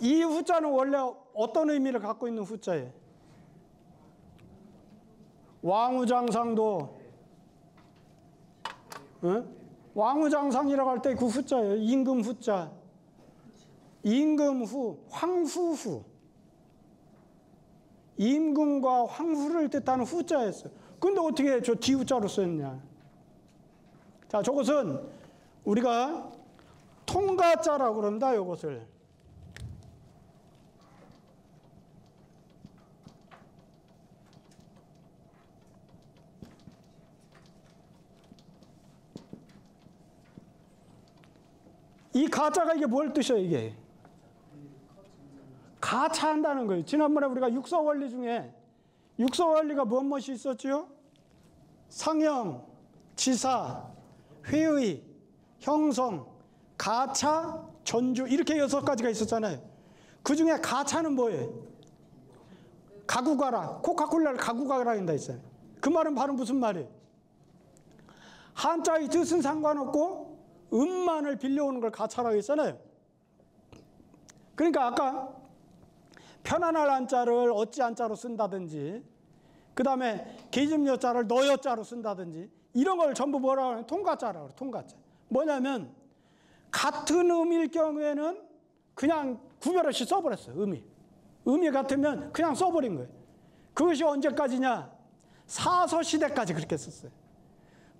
이 후자는 원래 어떤 의미를 갖고 있는 후자예요? 왕후장상도 왕후장상이라고 할 때 그 후자예요. 임금 후자. 임금후, 황후후. 임금과 황후를 뜻하는 후자였어요. 근데 어떻게 저 디후자로 쓰였냐? 자, 저것은 우리가 통가자라고 그럽니다. 이것을. 이 가자가 이게 뭘 뜻이에요, 이게? 가차한다는 거예요. 지난번에 우리가 육서원리 중에 육서원리가 무엇이 있었죠? 상형, 지사, 회의, 형성, 가차, 전주 이렇게 6가지가 있었잖아요. 그 중에 가차는 뭐예요? 가구 가라. 코카콜라를 가구 가라 한다 했어요. 그 말은 바로 무슨 말이에요? 한자의 뜻은 상관없고 음만을 빌려오는 걸 가차라고 했잖아요. 그러니까 아까 편안할 한자를 어찌 한자로 쓴다든지, 그 다음에 계집여자를 너여자로 쓴다든지, 이런 걸 전부 뭐라고 하면 통가자라고 해요. 통가자. 뭐냐면 같은 의미일 경우에는 그냥 구별 없이 써버렸어요. 의미 같으면 그냥 써버린 거예요. 그것이 언제까지냐? 사서시대까지 그렇게 썼어요.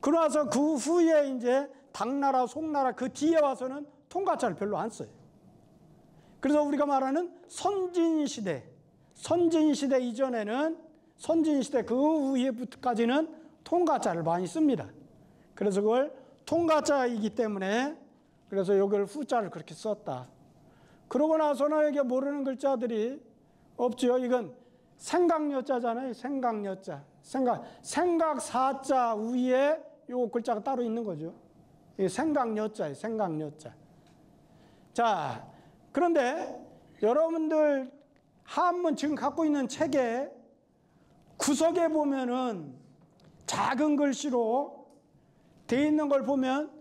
그러나서 그 후에 이제 당나라, 송나라 그 뒤에 와서는 통가자를 별로 안 써요. 그래서 우리가 말하는 선진시대 이전에는, 선진시대 그 후에까지는 통가자를 많이 씁니다. 그래서 그걸 통가자이기 때문에 그래서 이걸 후자를 그렇게 썼다. 그러고 나서는 이게 모르는 글자들이 없죠. 이건 생각여자잖아요. 생각여자. 생각사자 위에 요 글자가 따로 있는 거죠. 이게 생각여자예요. 생각여자. 자, 그런데 여러분들 한문 지금 갖고 있는 책에 구석에 보면은 작은 글씨로 돼 있는 걸 보면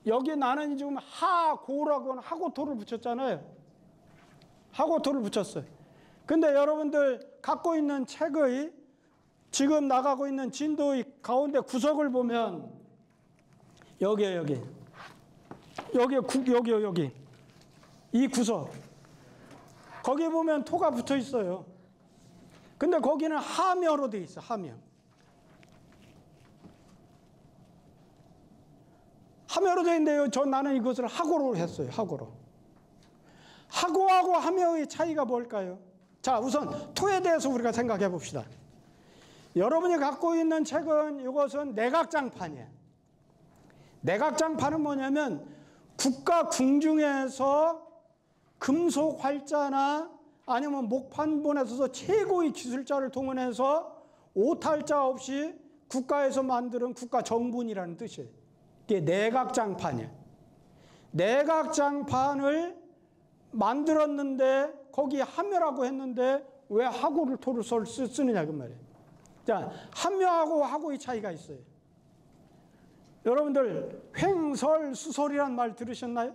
여기 나는 지금 하고라고 하는 하고토를 붙였잖아요. 하고토를 붙였어요. 근데 여러분들 갖고 있는 책의 지금 나가고 있는 진도의 가운데 구석을 보면 여기에요, 여기. 이 구석. 거기에 보면 토가 붙어 있어요. 근데 거기는 하며로 돼 있어, 하며. 하며로 돼 있는데요. 나는 이것을 하고로 했어요, 하고로. 하고하고 하며의 차이가 뭘까요? 자, 우선 토에 대해서 우리가 생각해 봅시다. 여러분이 갖고 있는 책은 이것은 내각장판이에요. 내각장판은 뭐냐면 국가 궁중에서 금속 활자나 아니면 목판본에서 최고의 기술자를 동원해서 오탈자 없이 국가에서 만드는 국가 정분이라는 뜻이에요. 이게 내각장판이에요. 내각장판을 만들었는데 거기에 함여라고 했는데 왜 하고를 토를 쓰느냐 그 말이에요. 자, 함여하고 하고의 차이가 있어요. 여러분들 횡설수설이란 말 들으셨나요?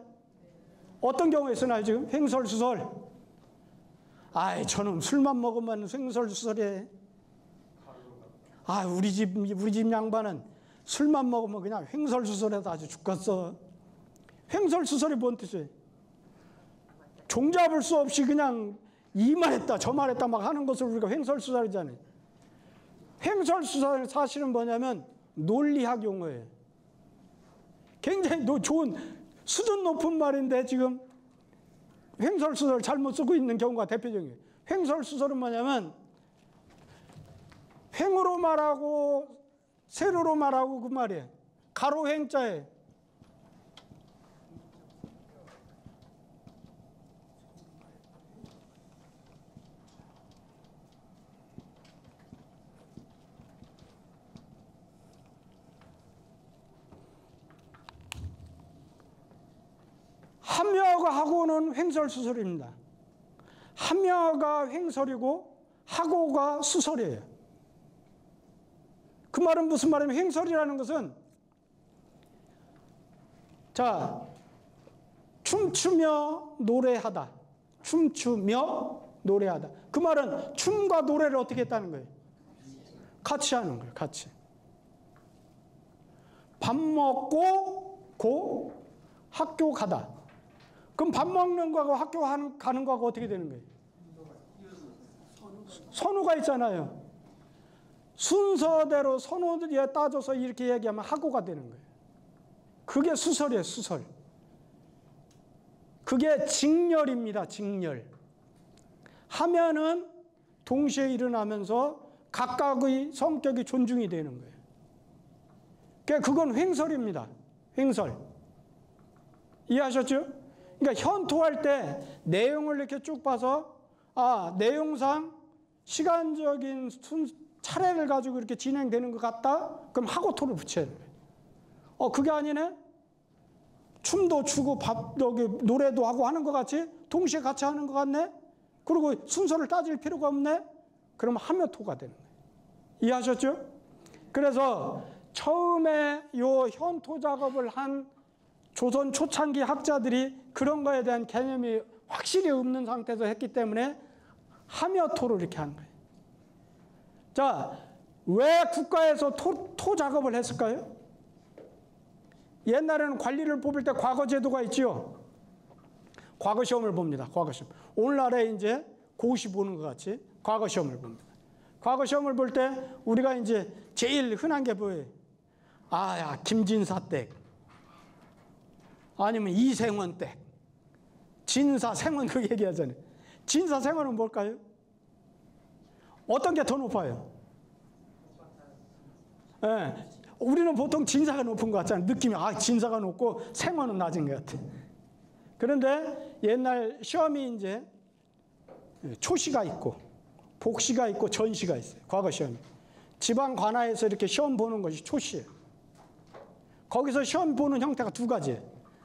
어떤 경우에 쓰나요 지금? 횡설수설. 아이 저놈 술만 먹으면 횡설수설해. 아 우리 집 양반은 술만 먹으면 그냥 횡설수설해서 아주 죽겠어. 횡설수설이 뭔 뜻이에요? 종잡을 수 없이 그냥 이 말했다 저 말했다 막 하는 것을 우리가 횡설수설이잖아요. 횡설수설 사실은 뭐냐면 논리학 용어예요. 굉장히 좋은 수준 높은 말인데 지금 횡설수설 잘못 쓰고 있는 경우가 대표적이에요. 횡설수설은 뭐냐면 횡으로 말하고 세로로 말하고 그 말이에요. 가로 횡자에 함여가 하고는 횡설수설입니다. 함여가 횡설이고 하고가 수설이에요. 그 말은 무슨 말이냐면 횡설이라는 것은 자 춤추며 노래하다. 춤추며 노래하다. 그 말은 춤과 노래를 어떻게 했다는 거예요? 같이 하는 거예요. 같이. 밥 먹고 고 학교 가다. 그럼 밥 먹는 거하고 학교 가는 거하고 어떻게 되는 거예요? 선호가 있잖아요. 순서대로 선호에 따져서 이렇게 얘기하면 하고가 되는 거예요. 그게 수설이에요. 수설. 그게 직렬입니다. 직렬. 하면은 동시에 일어나면서 각각의 성격이 존중이 되는 거예요. 그러니까 그건 횡설입니다. 횡설. 이해하셨죠? 그러니까 현토할 때 내용을 이렇게 쭉 봐서 내용상 시간적인 차례를 가지고 이렇게 진행되는 것 같다? 그럼 하고 토를 붙여야 돼요. 그게 아니네? 춤도 추고 노래도 하고 하는 것 같이 동시에 같이 하는 것 같네? 그리고 순서를 따질 필요가 없네? 그러면 하며 토가 되는 거예요. 이해하셨죠? 그래서 처음에 요 현토 작업을 한 조선 초창기 학자들이 그런 거에 대한 개념이 확실히 없는 상태에서 했기 때문에 하며 토를 이렇게 하는 거예요. 자, 왜 국가에서 토 작업을 했을까요? 옛날에는 관리를 뽑을 때 과거 제도가 있지요. 과거 시험을 봅니다. 과거 시험. 오늘날에 이제 고시 보는 것 같이 과거 시험을 봅니다. 과거 시험을 볼 때 우리가 이제 제일 흔한 게 뭐예요? 야, 김진사 댁. 아니면 이생원 댁. 진사, 생원 그 얘기하잖아요. 진사, 생원은 뭘까요? 어떤 게 더 높아요? 네. 우리는 보통 진사가 높은 것 같잖아요. 느낌이 진사가 높고 생원은 낮은 것 같아. 그런데 옛날 시험이 이제 초시가 있고 복시가 있고 전시가 있어요. 과거 시험이. 지방 관아에서 이렇게 시험 보는 것이 초시예요. 거기서 시험 보는 형태가 두 가지예요.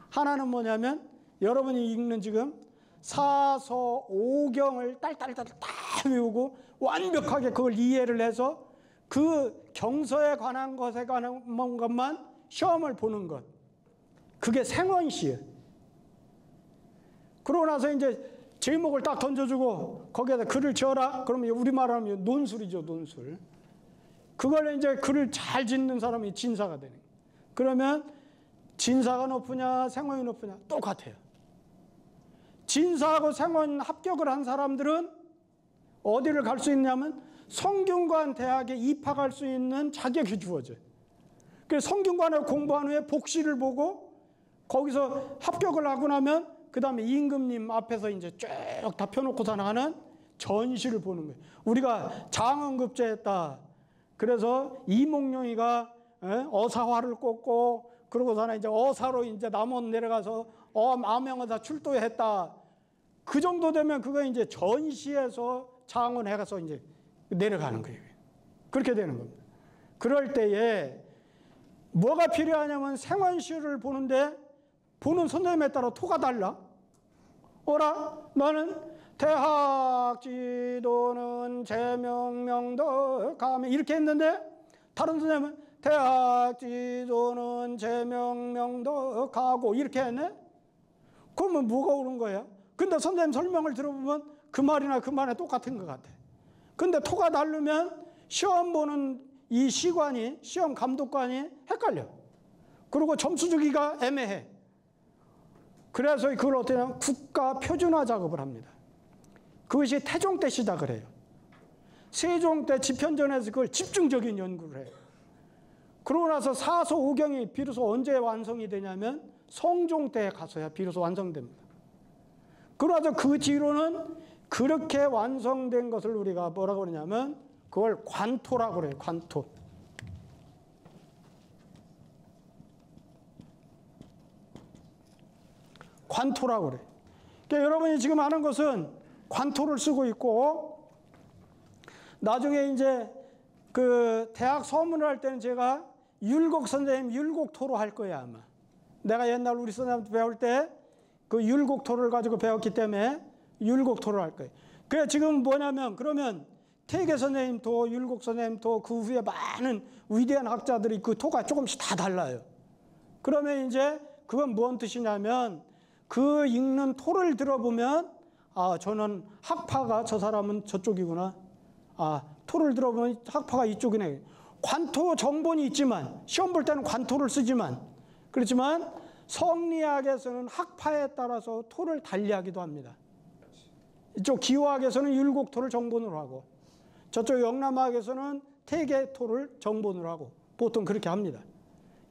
하나는 뭐냐면 여러분이 읽는 지금 사서 오경을 딸딸딸 다 외우고 완벽하게 그걸 이해를 해서 그 경서에 관한 것에 관한 것만 시험을 보는 것. 그게 생원시예요. 그러고 나서 이제 제목을 딱 던져주고 거기에다 글을 지어라. 그러면 우리말로 하면 논술이죠. 논술. 그걸 이제 글을 잘 짓는 사람이 진사가 되는 거예요. 그러면 진사가 높으냐 생원이 높으냐 똑같아요. 진사하고 생원 합격을 한 사람들은 어디를 갈 수 있냐면 성균관 대학에 입학할 수 있는 자격이 주어져요. 그래서 성균관에 공부한 후에 복시를 보고 거기서 합격을 하고 나면 그 다음에 임금님 앞에서 이제 쭉 다 펴놓고서 하는 전시를 보는 거예요. 우리가 장원급제했다. 그래서 이몽룡이가 어사화를 꽂고 그러고서는 이제 어사로 이제 남원 내려가서 암행어사 출도했다. 그 정도 되면 그거 이제 전시에서 장원해가서 이제 내려가는 거예요. 그렇게 되는 겁니다. 그럴 때에 뭐가 필요하냐면 생원시를 보는데 보는 선생님에 따라 토가 달라. 어라? 나는 대학 지도는 제명명덕하며 이렇게 했는데 다른 선생님은 대학 지도는 제명명덕하고 이렇게 했네? 그러면 뭐가 옳은 거야? 근데 선생님 설명을 들어보면 그 말이나 그 말에 똑같은 것 같아. 근데 토가 다르면 시험 보는 이 시관이, 시험 감독관이 헷갈려. 그리고 점수 주기가 애매해. 그래서 그걸 어떻게 하냐면 국가 표준화 작업을 합니다. 그것이 태종 때 시작을 해요. 세종 때 집현전에서 그걸 집중적인 연구를 해요. 그러고 나서 사서 오경이 비로소 언제 완성이 되냐면 성종 때에 가서야 비로소 완성됩니다. 그러고 나서 그 뒤로는 그렇게 완성된 것을 우리가 뭐라고 그러냐면 그걸 관토라고 그래요. 관토. 관토라고 그래요. 그러니까 여러분이 지금 하는 것은 관토를 쓰고 있고, 나중에 이제 그 대학 서문을 할 때는 제가 율곡 선생님 율곡토로 할 거예요, 아마. 내가 옛날 우리 선생님한테 배울 때 그 율곡토를 가지고 배웠기 때문에 율곡토를 할 거예요. 그래 지금 뭐냐면 그러면 태계 선생님 토, 율곡 선생님 토, 그 후에 많은 위대한 학자들이 그 토가 조금씩 다 달라요. 그러면 이제 그건 뭔 뜻이냐면 그 읽는 토를 들어보면 아 저는 학파가 저 사람은 저쪽이구나. 아 토를 들어보면 학파가 이쪽이네. 관토 정본이 있지만 시험 볼 때는 관토를 쓰지만 그렇지만 성리학에서는 학파에 따라서 토를 달리하기도 합니다. 이쪽 기호학에서는 율곡토를 정본으로 하고 저쪽 영남학에서는 태계토를 정본으로 하고 보통 그렇게 합니다.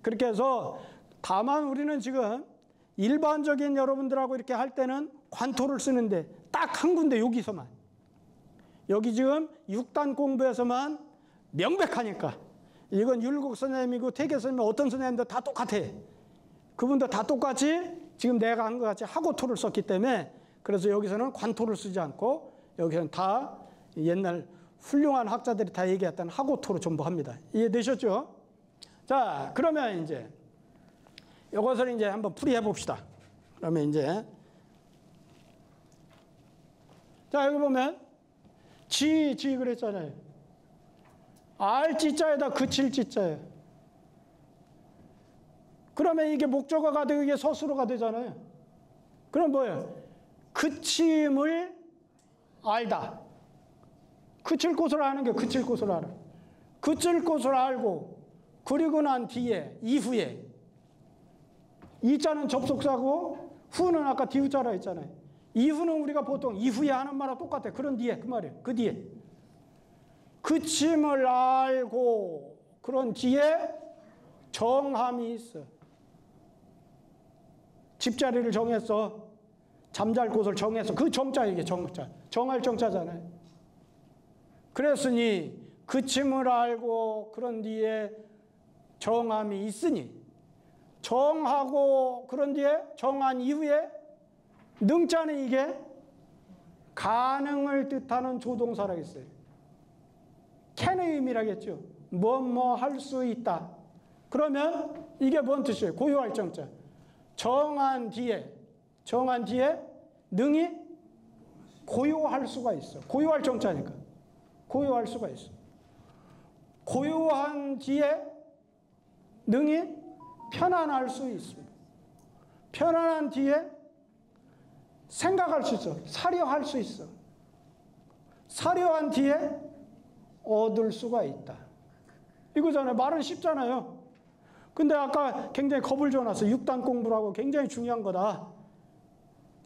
그렇게 해서 다만 우리는 지금 일반적인 여러분들하고 이렇게 할 때는 관토를 쓰는데 딱 한 군데 여기서만 여기 지금 6단 공부에서만 명백하니까 이건 율곡 선생님이고 태계 선생님 어떤 선생님도 다 똑같아. 그분도 다 똑같이 지금 내가 한 것 같이 하고토를 썼기 때문에 그래서 여기서는 관토를 쓰지 않고 여기서는 다 옛날 훌륭한 학자들이 다 얘기했던 하고토로 전부 합니다. 이해되셨죠? 자, 그러면 이제 이것을 이제 한번 풀이해 봅시다. 그러면 이제 자, 여기 보면 지 그랬잖아요. 알지자에다 그칠 지자예요. 그러면 이게 목적어가 되고 이게 서술어가 되잖아요. 그럼 뭐예요? 그침을 알다. 그칠 곳을 아는 게 그칠 곳을 알아. 그칠 곳을 알고 그리고 난 뒤에 이후에 이자는 접속사고 후는 아까 뒤우자라 했잖아요. 이후는 우리가 보통 이후에 하는 말하고 똑같아. 그런 뒤에 그 말이에요. 그 뒤에 그침을 알고 그런 뒤에 정함이 있어. 집자리를 정했어. 잠잘 곳을 정했어. 그 정자 이게 정자. 정할 정자잖아요. 그랬으니 그침을 알고 그런 뒤에 정함이 있으니 정하고 그런 뒤에 정한 이후에 능자는 이게 가능을 뜻하는 조동사라고 했어요. can의 의미라겠죠. 뭐 할 수 있다. 그러면 이게 뭔 뜻이에요? 고유할 정자. 정한 뒤에 능이 고요할 수가 있어. 고요할 정자니까. 고요할 수가 있어. 고요한 뒤에 능이 편안할 수 있습니다. 편안한 뒤에 생각할 수 있어. 사려할 수 있어. 사려한 뒤에 얻을 수가 있다. 이거잖아요. 말은 쉽잖아요. 근데 아까 굉장히 겁을 줘놨어. 6단 공부라고 굉장히 중요한 거다.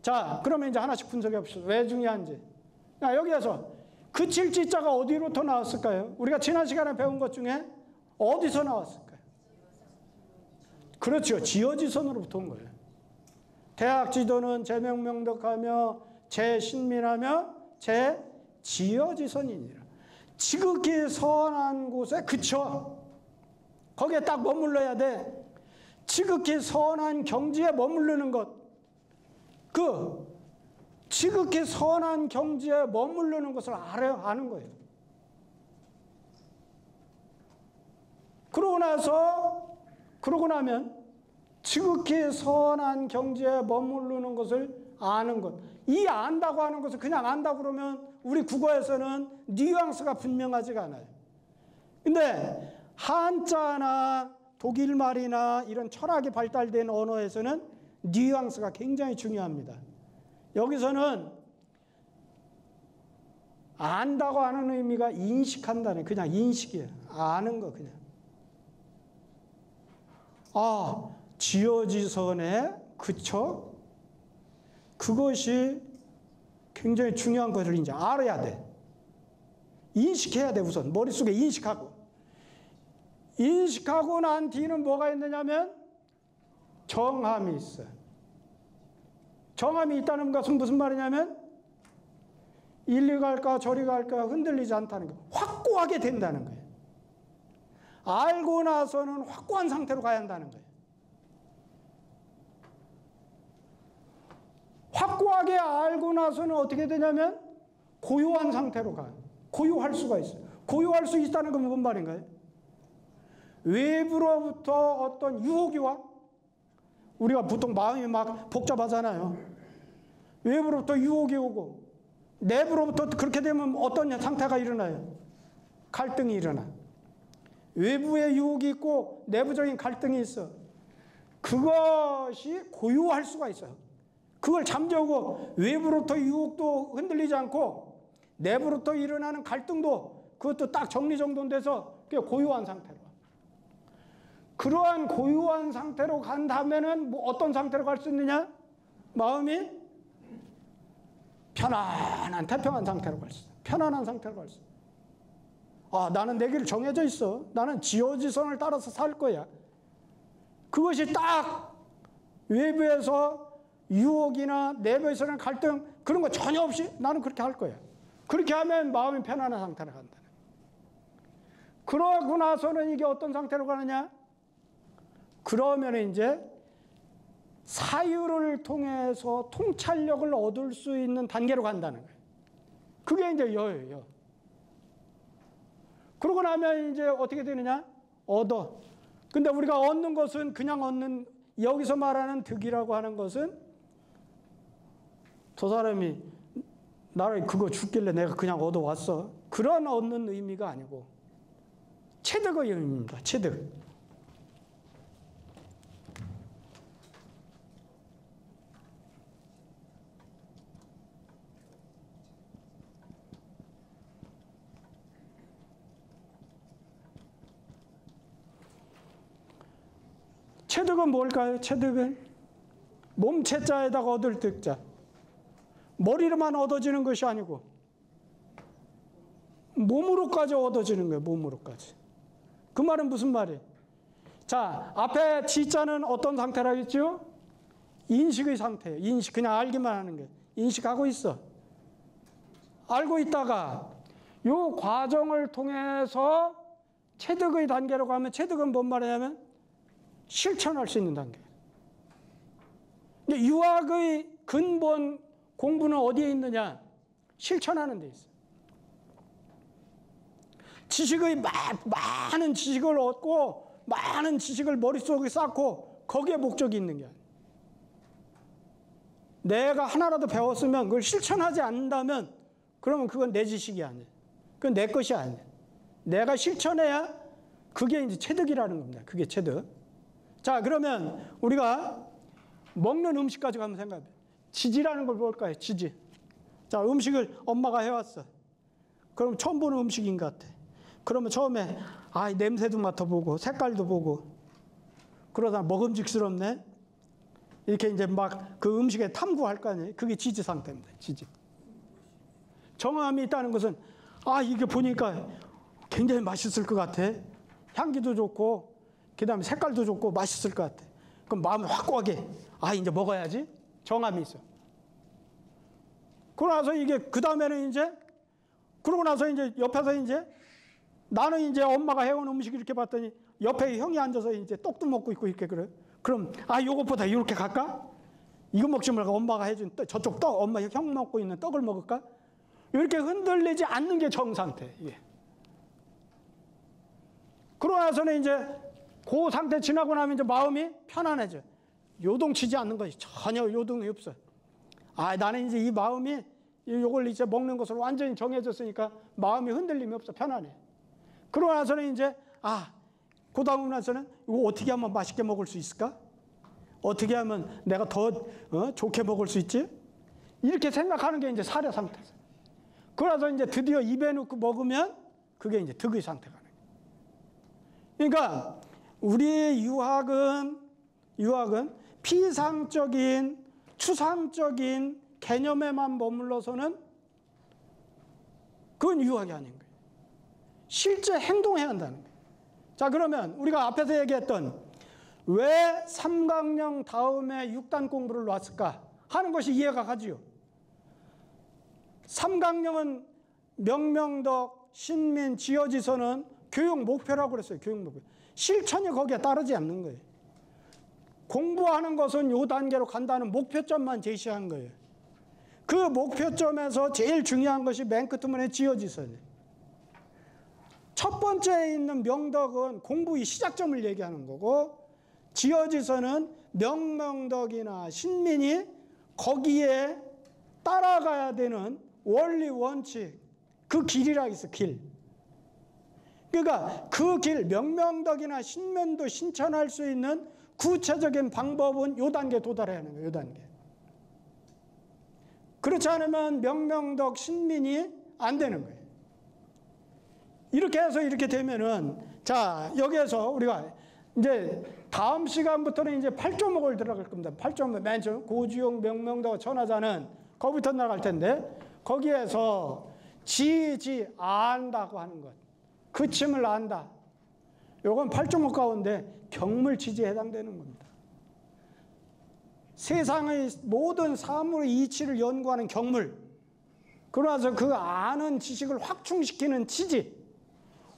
자, 그러면 이제 하나씩 분석해 봅시다. 왜 중요한지. 자, 여기에서 그칠 지자가 어디로부터 나왔을까요? 우리가 지난 시간에 배운 것 중에 어디서 나왔을까요? 그렇죠. 지어지선으로부터 온 거예요. 대학 지도는 제명명덕하며 제신민하며 제지어지선이니라. 지극히 선한 곳에 그쳐. 거기에 딱 머물러야 돼. 지극히 선한 경지에 머무르는 것. 그 지극히 선한 경지에 머무르는 것을 아는 거예요. 그러고 나면 지극히 선한 경지에 머무르는 것을 아는 것. 이 안다고 하는 것을 그냥 안다고 그러면 우리 국어에서는 뉘앙스가 분명하지가 않아요. 근데 한자나 독일말이나 이런 철학이 발달된 언어에서는 뉘앙스가 굉장히 중요합니다. 여기서는 안다고 하는 의미가 인식한다는, 그냥 인식이에요. 아는 거 그냥. 아, 지어지선에 그쳐? 그것이 굉장히 중요한 것을 이제 알아야 돼. 인식해야 돼, 우선. 머릿속에 인식하고. 인식하고 난 뒤는 뭐가 있느냐면 정함이 있어요. 정함이 있다는 것은 무슨 말이냐면 이리 갈까 저리 갈까 흔들리지 않다는 거예요. 확고하게 된다는 거예요. 알고 나서는 확고한 상태로 가야 한다는 거예요. 확고하게 알고 나서는 어떻게 되냐면 고요한 상태로 가요. 고요할 수가 있어요. 고요할 수 있다는 건 뭔 말인가요? 외부로부터 어떤 유혹이 와. 우리가 보통 마음이 막 복잡하잖아요. 외부로부터 유혹이 오고 내부로부터 그렇게 되면 어떤 상태가 일어나요? 갈등이 일어나. 외부의 유혹이 있고 내부적인 갈등이 있어. 그것이 고요할 수가 있어요. 그걸 잠재우고 외부로부터 유혹도 흔들리지 않고 내부로부터 일어나는 갈등도 그것도 딱 정리정돈돼서 고요한 상태로. 그러한 고요한 상태로 간 다음에는 뭐 어떤 상태로 갈 수 있느냐? 마음이 편안한 태평한 상태로 갈 수 있어. 편안한 상태로 갈 수 있어. 아, 나는 내 길 정해져 있어. 나는 지어지선을 따라서 살 거야. 그것이 딱 외부에서 유혹이나 내부에서는 갈등 그런 거 전혀 없이 나는 그렇게 할 거야. 그렇게 하면 마음이 편안한 상태로 간다. 그러고 나서는 이게 어떤 상태로 가느냐? 그러면 이제 사유를 통해서 통찰력을 얻을 수 있는 단계로 간다는 거예요. 그게 이제 여예요. 그러고 나면 이제 어떻게 되느냐? 얻어. 근데 우리가 얻는 것은 그냥 얻는, 여기서 말하는 득이라고 하는 것은 저 사람이 나를 그거 줬길래 내가 그냥 얻어왔어. 그런 얻는 의미가 아니고 체득의 의미입니다. 체득. 체득은 뭘까요? 체득은 몸체자에다가 얻을 득자. 머리로만 얻어지는 것이 아니고 몸으로까지 얻어지는 거예요. 몸으로까지. 그 말은 무슨 말이에요? 자, 앞에 지자는 어떤 상태라고 했죠? 인식의 상태예요. 인식, 그냥 알기만 하는 거예요. 인식하고 있어. 알고 있다가 이 과정을 통해서 체득의 단계로 가면, 체득은 뭔 말이냐면 실천할 수 있는 단계. 유학의 근본 공부는 어디에 있느냐? 실천하는 데 있어요. 지식의 많은 지식을 얻고 많은 지식을 머릿속에 쌓고 거기에 목적이 있는 게 아니에요. 내가 하나라도 배웠으면 그걸 실천하지 않는다면 그러면 그건 내 지식이 아니에요. 그건 내 것이 아니에요. 내가 실천해야 그게 이제 체득이라는 겁니다. 그게 체득. 자, 그러면 우리가 먹는 음식 가지고 한번 생각해봐요. 지지라는 걸 뭘까요? 지지. 자, 음식을 엄마가 해왔어. 그럼 처음 보는 음식인 것 같아. 그러면 처음에 냄새도 맡아보고 색깔도 보고 그러다 먹음직스럽네. 이렇게 이제 막 그 음식에 탐구할 거 아니에요. 그게 지지 상태입니다. 지지. 정함이 있다는 것은 이게 보니까 굉장히 맛있을 것 같아. 향기도 좋고 그다음에 색깔도 좋고 맛있을 것 같아. 그럼 마음이 확고하게 이제 먹어야지. 정함이 있어. 그러고 나서 이게 그 다음에는 이제 그러고 나서 이제 옆에서 이제 나는 이제 엄마가 해온 음식 이렇게 봤더니 옆에 형이 앉아서 이제 떡도 먹고 있고 이렇게 그래. 그럼 요것보다 이렇게 갈까? 이거 먹지 말고 엄마가 해준 저쪽 떡, 엄마 형 먹고 있는 떡을 먹을까? 이렇게 흔들리지 않는 게 정상태. 이게. 그러고 나서는 이제 그 상태 지나고 나면 이제 마음이 편안해져. 요동치지 않는 것이 전혀 요동이 없어. 아, 나는 이제 이 마음이 요걸 이제 먹는 것으로 완전히 정해졌으니까 마음이 흔들림이 없어. 편안해. 그러고 나서는 이제 그 다음 나서는 이거 어떻게 하면 맛있게 먹을 수 있을까? 어떻게 하면 내가 더 좋게 먹을 수 있지? 이렇게 생각하는 게 이제 사려 상태죠. 그래서 이제 드디어 입에 넣고 먹으면 그게 이제 득의 상태가 되는 거예요. 그러니까 우리의 유학은 피상적인 추상적인 개념에만 머물러서는 그건 유학이 아닌 거예요. 실제 행동해야 한다는 거예요. 자, 그러면 우리가 앞에서 얘기했던 왜 삼강령 다음에 6단 공부를 놨을까 하는 것이 이해가 가지요. 삼강령은 명명덕, 신민, 지어지서는 교육 목표라고 그랬어요. 교육 목표. 실천이 거기에 따르지 않는 거예요. 공부하는 것은 요 단계로 간다는 목표점만 제시한 거예요. 그 목표점에서 제일 중요한 것이 맨 끝부분에 지어지서예요. 첫 번째에 있는 명덕은 공부의 시작점을 얘기하는 거고, 지어지서는 명명덕이나 신민이 거기에 따라가야 되는 원리 원칙, 그 길이라 있어. 길. 그러니까 그 길, 명명덕이나 신면도 신천할 수 있는 구체적인 방법은 요 단계에 도달해야 하는 거예요. 요 단계. 그렇지 않으면 명명덕, 신민이 안 되는 거예요. 이렇게 해서 이렇게 되면은, 자, 여기에서 우리가 이제 다음 시간부터는 이제 8조목을 들어갈 겁니다. 8조목, 맨 처음 고지용, 명명덕, 천하자는 거기부터 나갈 텐데, 거기에서 안다고 하는 것, 그침을 안다. 요건 8조목 가운데 경물치지에 해당되는 겁니다. 세상의 모든 사물의 이치를 연구하는 경물, 그러나서 그 아는 지식을 확충시키는 지지,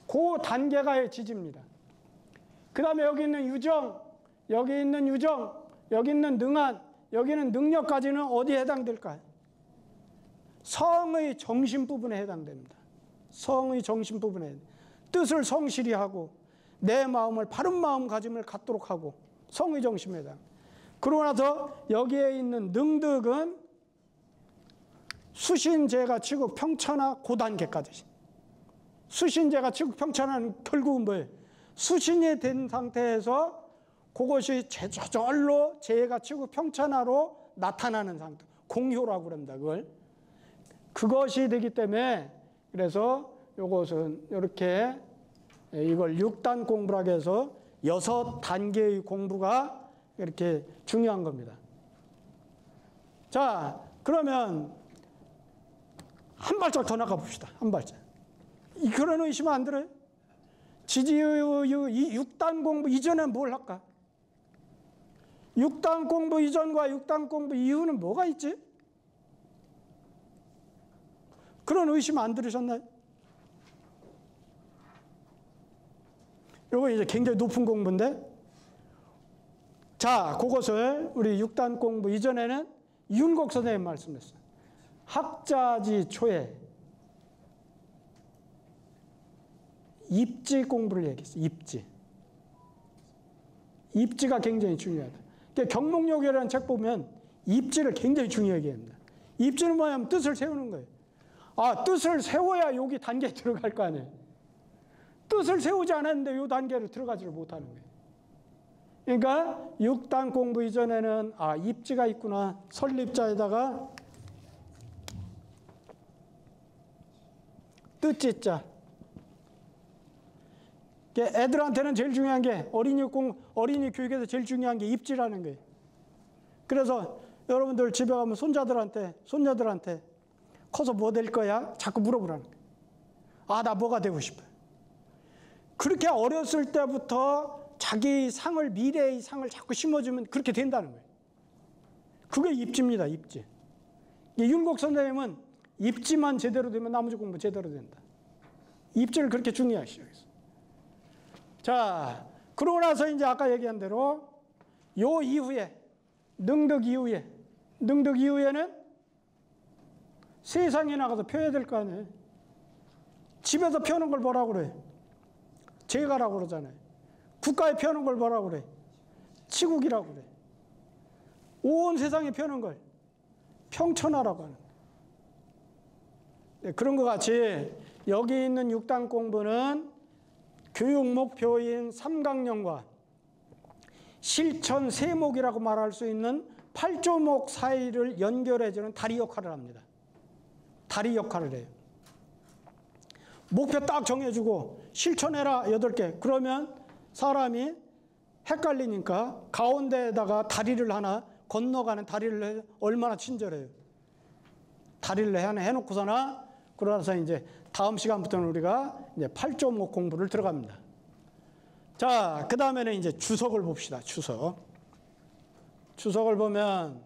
그 단계가 지지입니다. 그 다음에 여기 있는 유정, 여기 있는 유정, 여기 있는 능한, 여기는 능력까지는 어디에 해당될까요? 성의 정신 부분에 해당됩니다. 성의 정신 부분에 뜻을 성실히 하고 내 마음을 바른 마음가짐을 갖도록 하고 성의 정신에 해당. 그러고 나서 여기에 있는 능득은 수신제가 치국 평천하 고단계까지. 수신제가 치국 평천하는 결국은 뭐예요? 수신이 된 상태에서 그것이 저절로 제가 치국 평천하로 나타나는 상태. 공효라고 그럽니다. 그것이 되기 때문에 그래서 이것은 이렇게 이걸 6단 공부라고 해서 6단계의 공부가 이렇게 중요한 겁니다. 자, 그러면 한 발짝 더 나가 봅시다. 한 발짝. 그런 의심 안 들어요? 이 6단 공부 이전에 뭘 할까? 6단 공부 이전과 6단 공부 이후는 뭐가 있지? 그런 의심 안 들으셨나요? 이거 이제 굉장히 높은 공부인데, 자, 그것을 우리 6단 공부 이전에는 윤곡 선생님 말씀했어요. 학자지 초에 입지 공부를 얘기했어요. 입지가 굉장히 중요하다. 그러니까 경목요괴라는 책 보면 입지를 굉장히 중요하게 합니다. 입지는 뭐냐면 뜻을 세우는 거예요. 뜻을 세워야 여기 단계에 들어갈 거 아니에요. 뜻을 세우지 않았는데 이 단계를 들어가지를 못하는 거예요. 그러니까 6단 공부 이전에는 입지가 있구나. 설립자에다가 뜻지자. 애들한테는 제일 중요한 게 어린이 교육에서 제일 중요한 게 입지라는 거예요. 그래서 여러분들 집에 가면 손녀들한테 커서 뭐 될 거야? 자꾸 물어보라는 거예요. 나 뭐가 되고 싶어요. 그렇게 어렸을 때부터 자기 상을, 미래의 상을 자꾸 심어주면 그렇게 된다는 거예요. 그게 입지입니다. 입지. 윤곡 선생님은 입지만 제대로 되면 나머지 공부 제대로 된다. 입지를 그렇게 중요하시죠. 자, 그러고 나서 이제 아까 얘기한 대로 요 이후에 능득 이후에는 세상에 나가서 펴야 될 거 아니에요. 집에서 펴는 걸 뭐라고 그래요? 제가라고 그러잖아요. 국가에 펴는 걸 뭐라고 그래? 치국이라고 그래. 온 세상에 펴는 걸 평천하라고 하는 거예요. 네, 그런 것 같이 여기 있는 6단 공부는 교육 목표인 삼강령과 실천 세목이라고 말할 수 있는 8조목 사이를 연결해주는 다리 역할을 합니다. 다리 역할을 해요. 목표 딱 정해주고 실천해라 8개. 그러면 사람이 헷갈리니까 가운데에다가 다리를 하나 건너가는 다리를 얼마나 친절해요. 다리를 하나 해놓고서나 그러나서 이제 다음 시간부터는 우리가 이제 8조목 공부를 들어갑니다. 자, 그 다음에는 이제 주석을 봅시다. 주석을 보면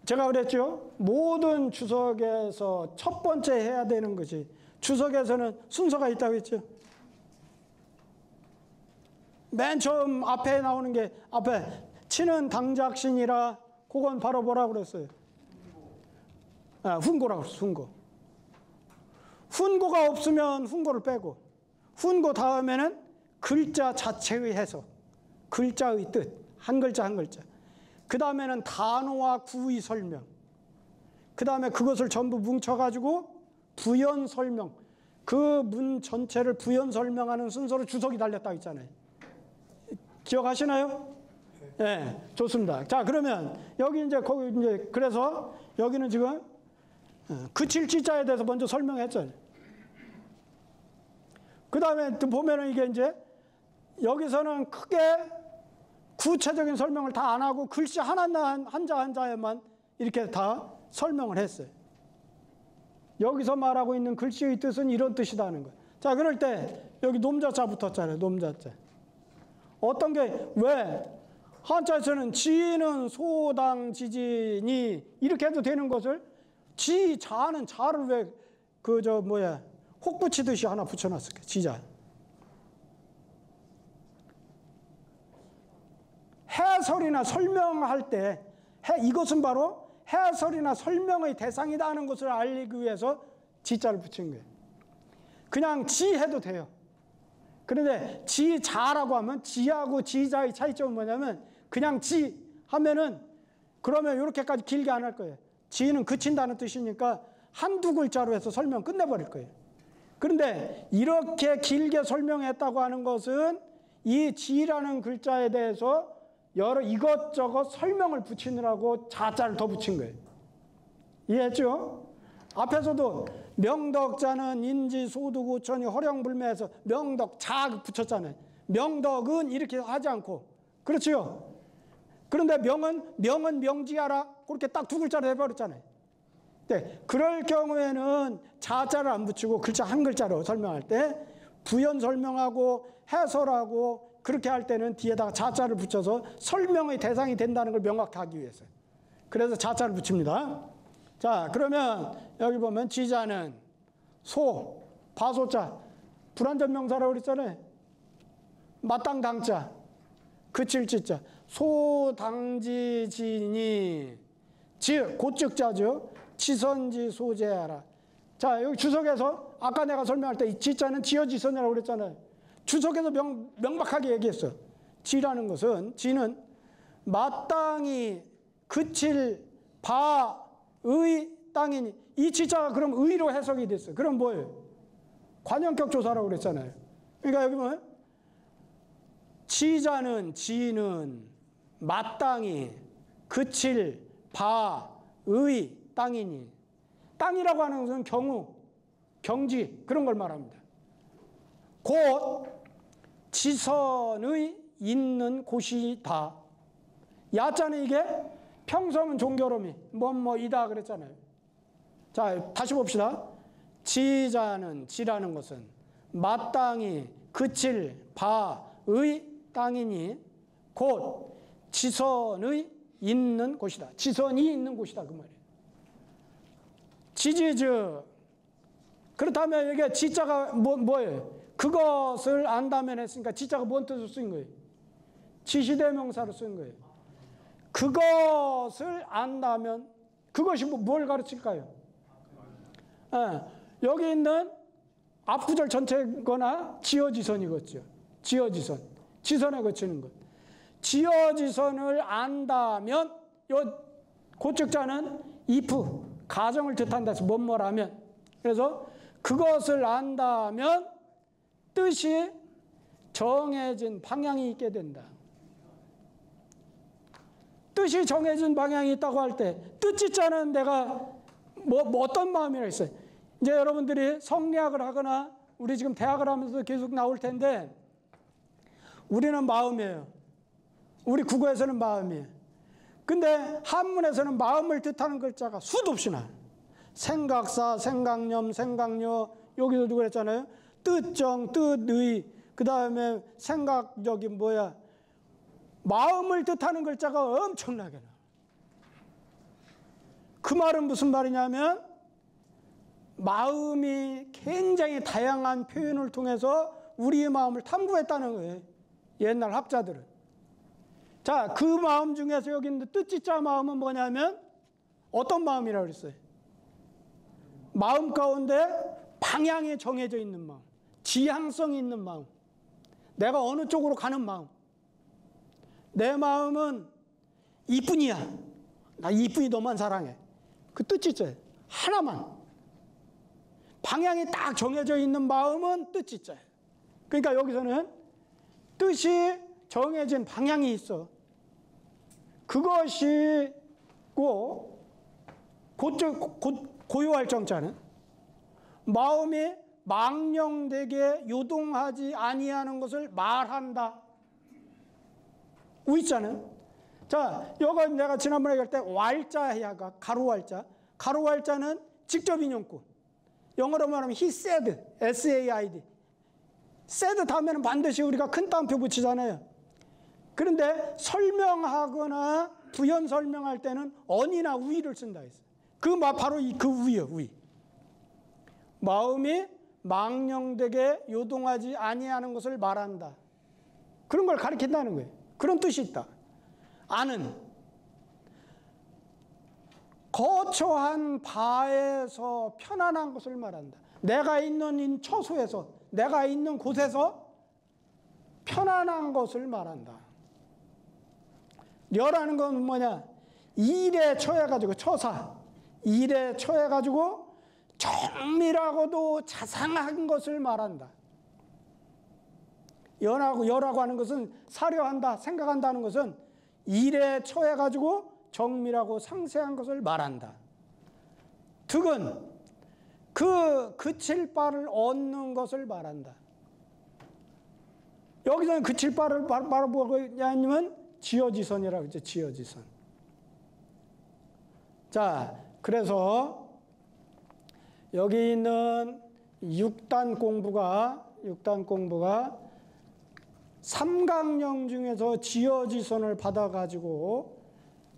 제가 그랬죠. 모든 주석에서 첫 번째 해야 되는 것이 주석에서는 순서가 있다고 했죠. 맨 처음 앞에 나오는 게 앞에 치는 당작신이라 그건 바로 뭐라고 그랬어요? 훈고라고 그랬어요. 훈고. 훈고가 없으면 훈고를 빼고 훈고 다음에는 글자 자체의 해석, 글자의 뜻, 한 글자 한 글자. 그 다음에는 단어와 구의 설명. 그 다음에 그것을 전부 뭉쳐가지고 부연 설명. 그 문 전체를 부연 설명하는 순서로 주석이 달렸다 했잖아요. 기억하시나요? 네, 좋습니다. 자, 그러면 여기 이제 거기 이제 그래서 여기는 지금 그칠 지자에 대해서 먼저 설명했잖아요. 그 다음에 또 보면은 이게 이제 여기서는 크게 구체적인 설명을 다 안 하고 글씨 하나 한자 한자에만 이렇게 다 설명을 했어요. 여기서 말하고 있는 글씨의 뜻은 이런 뜻이다 하는 거예요. 자, 그럴 때 여기 놈자자 붙었잖아요. 놈자자. 어떤 게 왜 한자에서는 지는 소당지진이 이렇게 해도 되는 것을 지자는 자를 왜 혹 붙이듯이 하나 붙여놨을까? 지자. 해설이나 설명할 때 이것은 바로 해설이나 설명의 대상이다 하는 것을 알리기 위해서 지자를 붙인 거예요. 그냥 지 해도 돼요. 그런데 지자라고 하면 지하고 지자의 차이점은 뭐냐면 그냥 지 하면은 그러면 이렇게까지 길게 안 할 거예요. 지는 그친다는 뜻이니까 한두 글자로 해서 설명 끝내버릴 거예요. 그런데 이렇게 길게 설명했다고 하는 것은 이 지라는 글자에 대해서 여러 이것저것 설명을 붙이느라고 자자를 더 붙인 거예요. 이해했죠? 앞에서도 명덕자는 인지 소득 우천이 허령불매해서 명덕 자 붙였잖아요. 명덕은 이렇게 하지 않고 그렇죠? 그런데 명은 명지하라 그렇게 딱 두 글자로 해버렸잖아요. 네, 그럴 경우에는 자자를 안 붙이고 글자 한 글자로 설명할 때 부연 설명하고 해설하고 그렇게 할 때는 뒤에다가 자자를 붙여서 설명의 대상이 된다는 걸 명확히 하기 위해서. 그래서 자자를 붙입니다. 자, 그러면 여기 보면 지자는 소, 바소자, 불완전명사라고 그랬잖아요. 마땅당자, 그칠지자, 소당지진이 고측자죠. 지선지 소재하라. 자, 여기 주석에서 아까 내가 설명할 때 이 지자는 지어지선이라고 그랬잖아요. 주석에서 명확하게 얘기했어. 지라는 것은 지는 마땅히 그칠 바의 땅이니 이 지자가 그럼 의로 해석이 됐어요. 그럼 뭐예요? 관형격 조사라고 그랬잖아요. 그러니까 여기 보면 지자는 지는 마땅히 그칠 바의 땅이니 땅이라고 하는 것은 경우, 경지 그런 걸 말합니다. 곧 지선의 있는 곳이다. 야자는 이게 평성은 종교로미 뭐이다 그랬잖아요. 자, 다시 봅시다. 지자는 지라는 것은 마땅히 그칠 바의 땅이니 곧 지선의 있는 곳이다. 지선이 있는 곳이다 그 말이에요. 지지즈. 그렇다면 이게 지자가 뭐예요? 그것을 안다면 했으니까 지자가 뭔 뜻으로 쓰인 거예요? 지시대명사로 쓰인 거예요. 그것을 안다면 그것이 뭘 가르칠까요? 여기 있는 앞구절 전체거나 지어지선이겠죠. 지어지선. 지선에 거치는 것. 지어지선을 안다면 요 고측자는 if 가정을 뜻한다 해서 뭐뭐라면, 그래서 그것을 안다면 뜻이 정해진 방향이 있게 된다. 뜻이 정해진 방향이 있다고 할 때 뜻짓자는 내가 뭐 어떤 마음이라 했어요. 이제 여러분들이 성리학을 하거나 우리 지금 대학을 하면서 계속 나올 텐데 우리는 마음이에요. 우리 국어에서는 마음이에요. 근데 한문에서는 마음을 뜻하는 글자가 수도 없이 나요. 생각사, 생각념, 생각녀, 여기서도 그랬잖아요. 뜻정, 뜻의, 그 다음에 생각적이 뭐야. 마음을 뜻하는 글자가 엄청나게 나요. 그 말은 무슨 말이냐면 마음이 굉장히 다양한 표현을 통해서 우리의 마음을 탐구했다는 거예요. 옛날 학자들은. 자, 그 마음 중에서 여기 있는 뜻짓자 마음은 뭐냐면 어떤 마음이라고 그랬어요? 마음 가운데 방향이 정해져 있는 마음, 지향성이 있는 마음, 내가 어느 쪽으로 가는 마음. 내 마음은 이뿐이야. 나 이뿐이 너만 사랑해. 그 뜻짓자예요. 하나만. 방향이 딱 정해져 있는 마음은 뜻짓자예요. 그러니까 여기서는 뜻이 정해진 방향이 있어. 그것이 고요할 정자는 마음이 망령되게 요동하지 아니하는 것을 말한다. 우이자는 자, 이거 내가 지난번에 얘기할 때 왈자야가 가로 왈자. 가로 왈자는 직접 인용구. 영어로 말하면 he said, S-A-I-D. said 다음에는 반드시 우리가 큰 따옴표 붙이잖아요. 그런데 설명하거나 부연 설명할 때는 언이나 우이를 쓴다 했어요. 바로 그 우이요, 우이. 마음이 망령되게 요동하지 아니하는 것을 말한다. 그런 걸 가리킨다는 거예요. 그런 뜻이 있다. 아는 거처한 바에서 편안한 것을 말한다. 내가 있는 처소에서, 내가 있는 곳에서 편안한 것을 말한다. 려라는 건 뭐냐? 일에 처해가지고, 처사. 일에 처해가지고 정밀하고도 자상한 것을 말한다. 여라고 하는 것은 사려한다, 생각한다는 것은 일에 처해가지고 정밀하고 상세한 것을 말한다. 득은 그 그칠 바를 얻는 것을 말한다. 여기서는 그칠 바를 바로 뭐냐면 지어지선이라고 했죠. 지어지선. 자, 그래서 여기 있는 6단 공부가 삼강령 중에서 지어지선을 받아가지고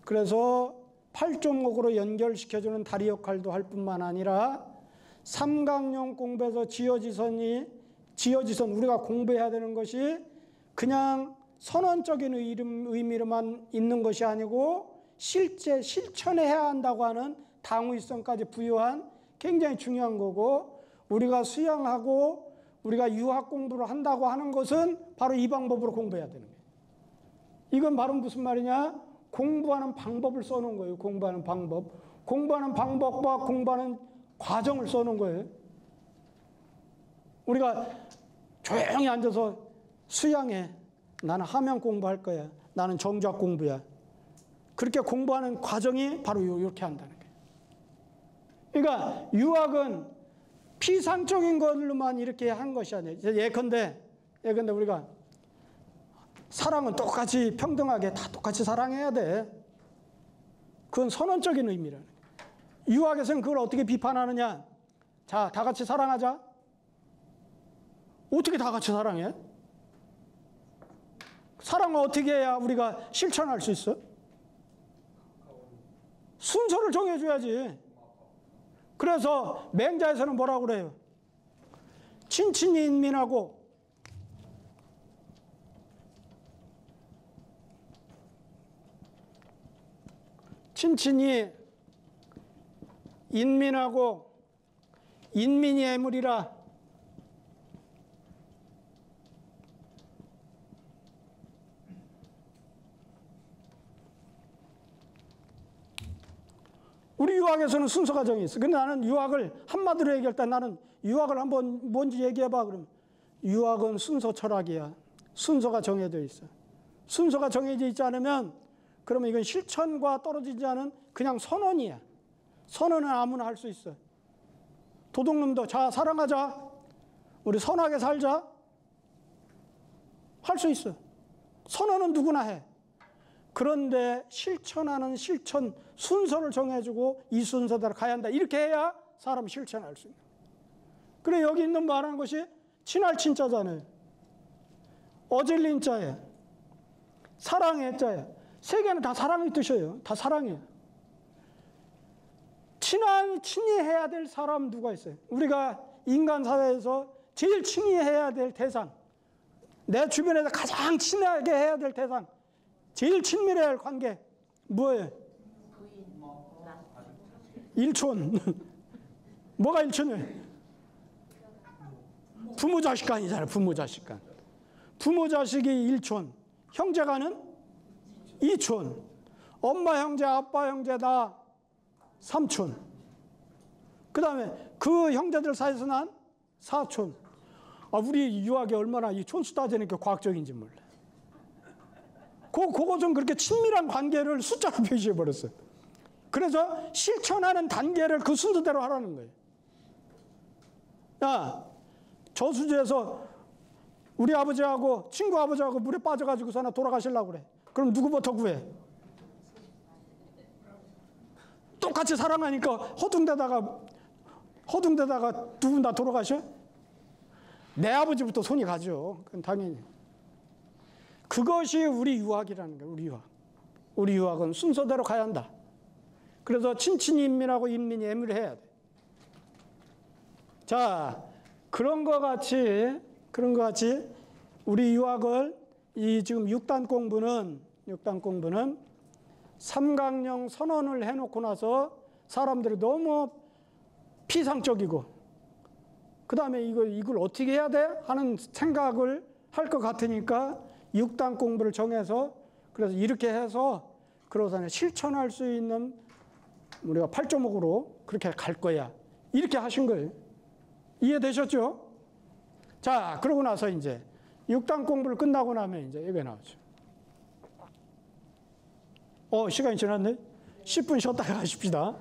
그래서 8종목으로 연결시켜주는 다리 역할도 할 뿐만 아니라 삼강령 공부에서 지어지선 우리가 공부해야 되는 것이 그냥 선언적인 의미로만 있는 것이 아니고 실제 실천해야 한다고 하는 당위성까지 부여한 굉장히 중요한 거고, 우리가 수양하고 우리가 유학 공부를 한다고 하는 것은 바로 이 방법으로 공부해야 되는 거예요. 이건 바로 무슨 말이냐? 공부하는 방법을 써놓은 거예요. 공부하는 방법. 공부하는 방법과 공부하는 과정을 써놓은 거예요. 우리가 조용히 앉아서 수양해. 나는 함양 공부할 거야. 나는 정작 공부야. 그렇게 공부하는 과정이 바로 이렇게 한다는 거예요. 그러니까 유학은 피상적인 걸로만 이렇게 한 것이 아니에요. 예컨대 우리가 사랑은 똑같이 평등하게 다 똑같이 사랑해야 돼. 그건 선언적인 의미라는 거예요. 유학에서는 그걸 어떻게 비판하느냐? 자, 다 같이 사랑하자. 어떻게 다 같이 사랑해? 사랑을 어떻게 해야 우리가 실천할 수 있어? 순서를 정해줘야지. 그래서 맹자에서는 뭐라고 그래요? 친친이 인민하고 친친이 인민하고 인민이 애물이라. 우리 유학에서는 순서가 정해 있어. 근데 나는 유학을 한마디로 얘기할 때 나는 유학을 한번 뭔지 얘기해봐. 그러면 유학은 순서 철학이야. 순서가 정해져 있어. 순서가 정해져 있지 않으면 그러면 이건 실천과 떨어지지 않은 그냥 선언이야. 선언은 아무나 할 수 있어. 도둑놈도 자 사랑하자. 우리 선하게 살자. 할 수 있어. 선언은 누구나 해. 그런데 실천하는 실천 순서를 정해주고 이 순서대로 가야 한다. 이렇게 해야 사람이 실천할 수 있는. 그래 여기 있는 말하는 것이 친할 친자잖아요. 어질린 자에 사랑의 자에 세 개는 다 사랑의 뜻이에요. 다 사랑이에요. 친히해야 될 사람 누가 있어요? 우리가 인간 사회에서 제일 친히해야 될 대상, 내 주변에서 가장 친하게 해야 될 대상, 제일 친밀해야 할 관계 뭐예요? 일촌. 뭐가 일촌이에요? 부모 자식간이잖아요. 부모 자식간. 부모 자식이 일촌, 형제간은 이촌, 엄마 형제 아빠 형제 다 삼촌. 그 다음에 그 형제들 사이에서 난 사촌. 우리 유학이 얼마나 이 촌수 따지니까 과학적인지 몰라. 그거 좀 그렇게 친밀한 관계를 숫자로 표시해버렸어요. 그래서 실천하는 단계를 그 순서대로 하라는 거예요. 야, 저수지에서 우리 아버지하고 친구 아버지하고 물에 빠져가지고서 하나 돌아가시려고 그래. 그럼 누구부터 구해? 똑같이 사랑하니까 허둥대다가 두 분 다 돌아가셔? 내 아버지부터 손이 가죠. 그건 당연히. 그것이 우리 유학이라는 거예요. 우리 유학. 우리 유학은 순서대로 가야 한다. 그래서 친친이 인민하고 인민이 애물해야 돼. 자, 그런 거 같이 우리 유학을 이 지금 6단 공부는 삼강령 선언을 해놓고 나서 사람들이 너무 피상적이고 그 다음에 이걸 어떻게 해야 돼? 하는 생각을 할 것 같으니까 6단 공부를 정해서 그래서 이렇게 해서 그러고서 실천할 수 있는 우리가 8조목으로 그렇게 갈 거야. 이렇게 하신 거예요. 이해되셨죠? 자, 그러고 나서 이제 6단 공부를 끝나고 나면 이제 이게 나오죠. 시간이 지났네? 10분 쉬었다가 가십시다.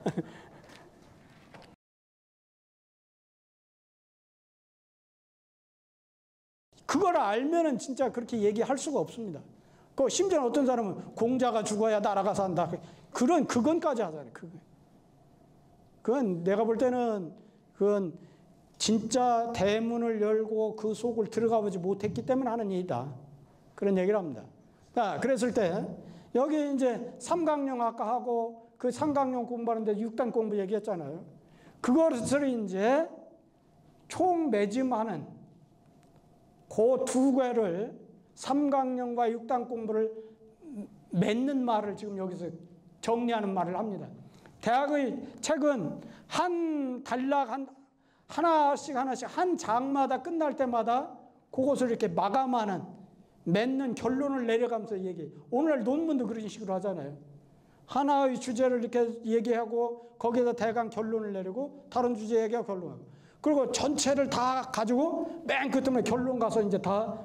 그걸 알면은 진짜 그렇게 얘기할 수가 없습니다. 심지어 어떤 사람은 공자가 죽어야 나라가 산다. 그건까지 하잖아요. 그건 내가 볼 때는 그건 진짜 대문을 열고 그 속을 들어가 보지 못했기 때문에 하는 일이다. 그런 얘기를 합니다. 자, 그랬을 때 여기 이제 삼강령 아까 하고 그 삼강령 공부하는데 6단 공부 얘기했잖아요. 그것을 이제 총 매짐하는 그 두 개를 삼강령과 6단 공부를 맺는 말을 지금 여기서 정리하는 말을 합니다. 대학의 책은 한 단락 하나씩 한 장마다 끝날 때마다 그것을 이렇게 마감하는 맺는 결론을 내려가면서 얘기해요. 오늘날 논문도 그런 식으로 하잖아요. 하나의 주제를 이렇게 얘기하고 거기에서 대강 결론을 내리고 다른 주제 얘기하고 결론하고 그리고 전체를 다 가지고 맨 끝에 결론 가서 이제 다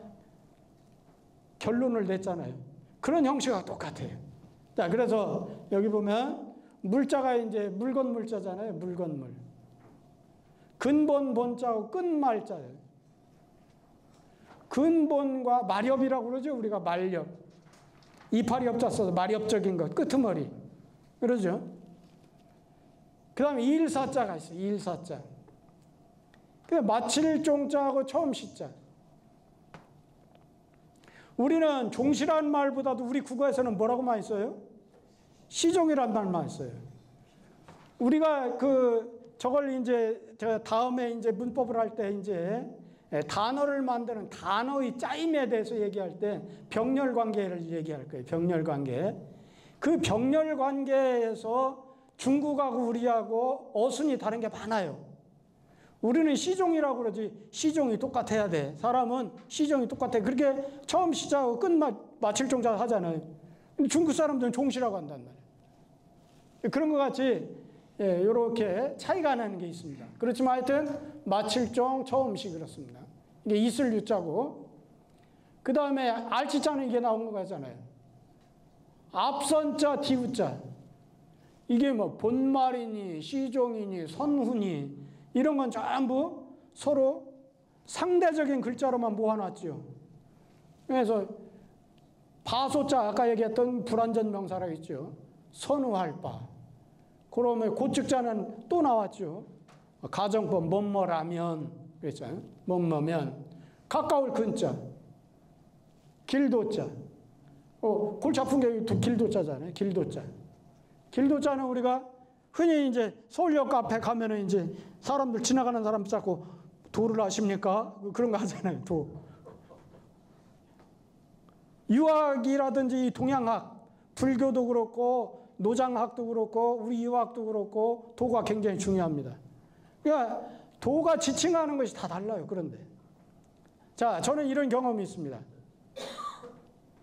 결론을 냈잖아요. 그런 형식과 똑같아요. 자, 그래서 여기 보면 물자가 이제 물건 물자잖아요. 물건물. 근본 본자하고 끝말자예요. 근본과 마렵이라고 그러죠. 우리가 마렵. 이파리 엽자 써서 마렵적인 것. 끄트머리. 그러죠. 그 다음에 일사자가 있어요. 일사자. 마칠 종자하고 처음 시자. 우리는 종시란 말보다도 우리 국어에서는 뭐라고 많이 써요? 시종이란 말 많이 써요. 우리가 저걸 이제 다음에 이제 문법을 할 때 이제 단어를 만드는 단어의 짜임에 대해서 얘기할 때 병렬 관계를 얘기할 거예요. 병렬 관계. 그 병렬 관계에서 중국하고 우리하고 어순이 다른 게 많아요. 우리는 시종이라고 그러지 시종이 똑같아야 돼. 사람은 시종이 똑같아. 그렇게 처음 시작하고 끝 마칠 종자 하잖아요. 근데 중국 사람들은 종시라고 한단 말이에요. 그런 것 같이 예, 이렇게 차이가 나는 게 있습니다. 그렇지만 하여튼 마칠종 처음시 그렇습니다. 이게 이슬 유자고, 그 다음에 알치자는 이게 나온 거잖아요. 앞선자 뒤우자. 이게 뭐 본말이니 시종이니 선훈이 이런 건 전부 서로 상대적인 글자로만 모아놨죠. 그래서 바소자, 아까 얘기했던 불완전 명사라고 했죠. 선우할 바. 그러면 고측자는 또 나왔죠. 가정법 뭐뭐라면 그랬잖아요. 뭐뭐면. 가까울 근자. 길도자. 골치 아픈 게 길도자잖아요. 길도자. 길도자는 우리가 흔히 이제 서울역 앞에 가면은 이제 사람들 지나가는 사람 자꾸 도를 아십니까? 그런 거 하잖아요. 도. 유학이라든지 동양학, 불교도 그렇고 노장학도 그렇고 우리 유학도 그렇고 도가 굉장히 중요합니다. 그러니까 도가 지칭하는 것이 다 달라요. 그런데 자, 저는 이런 경험이 있습니다.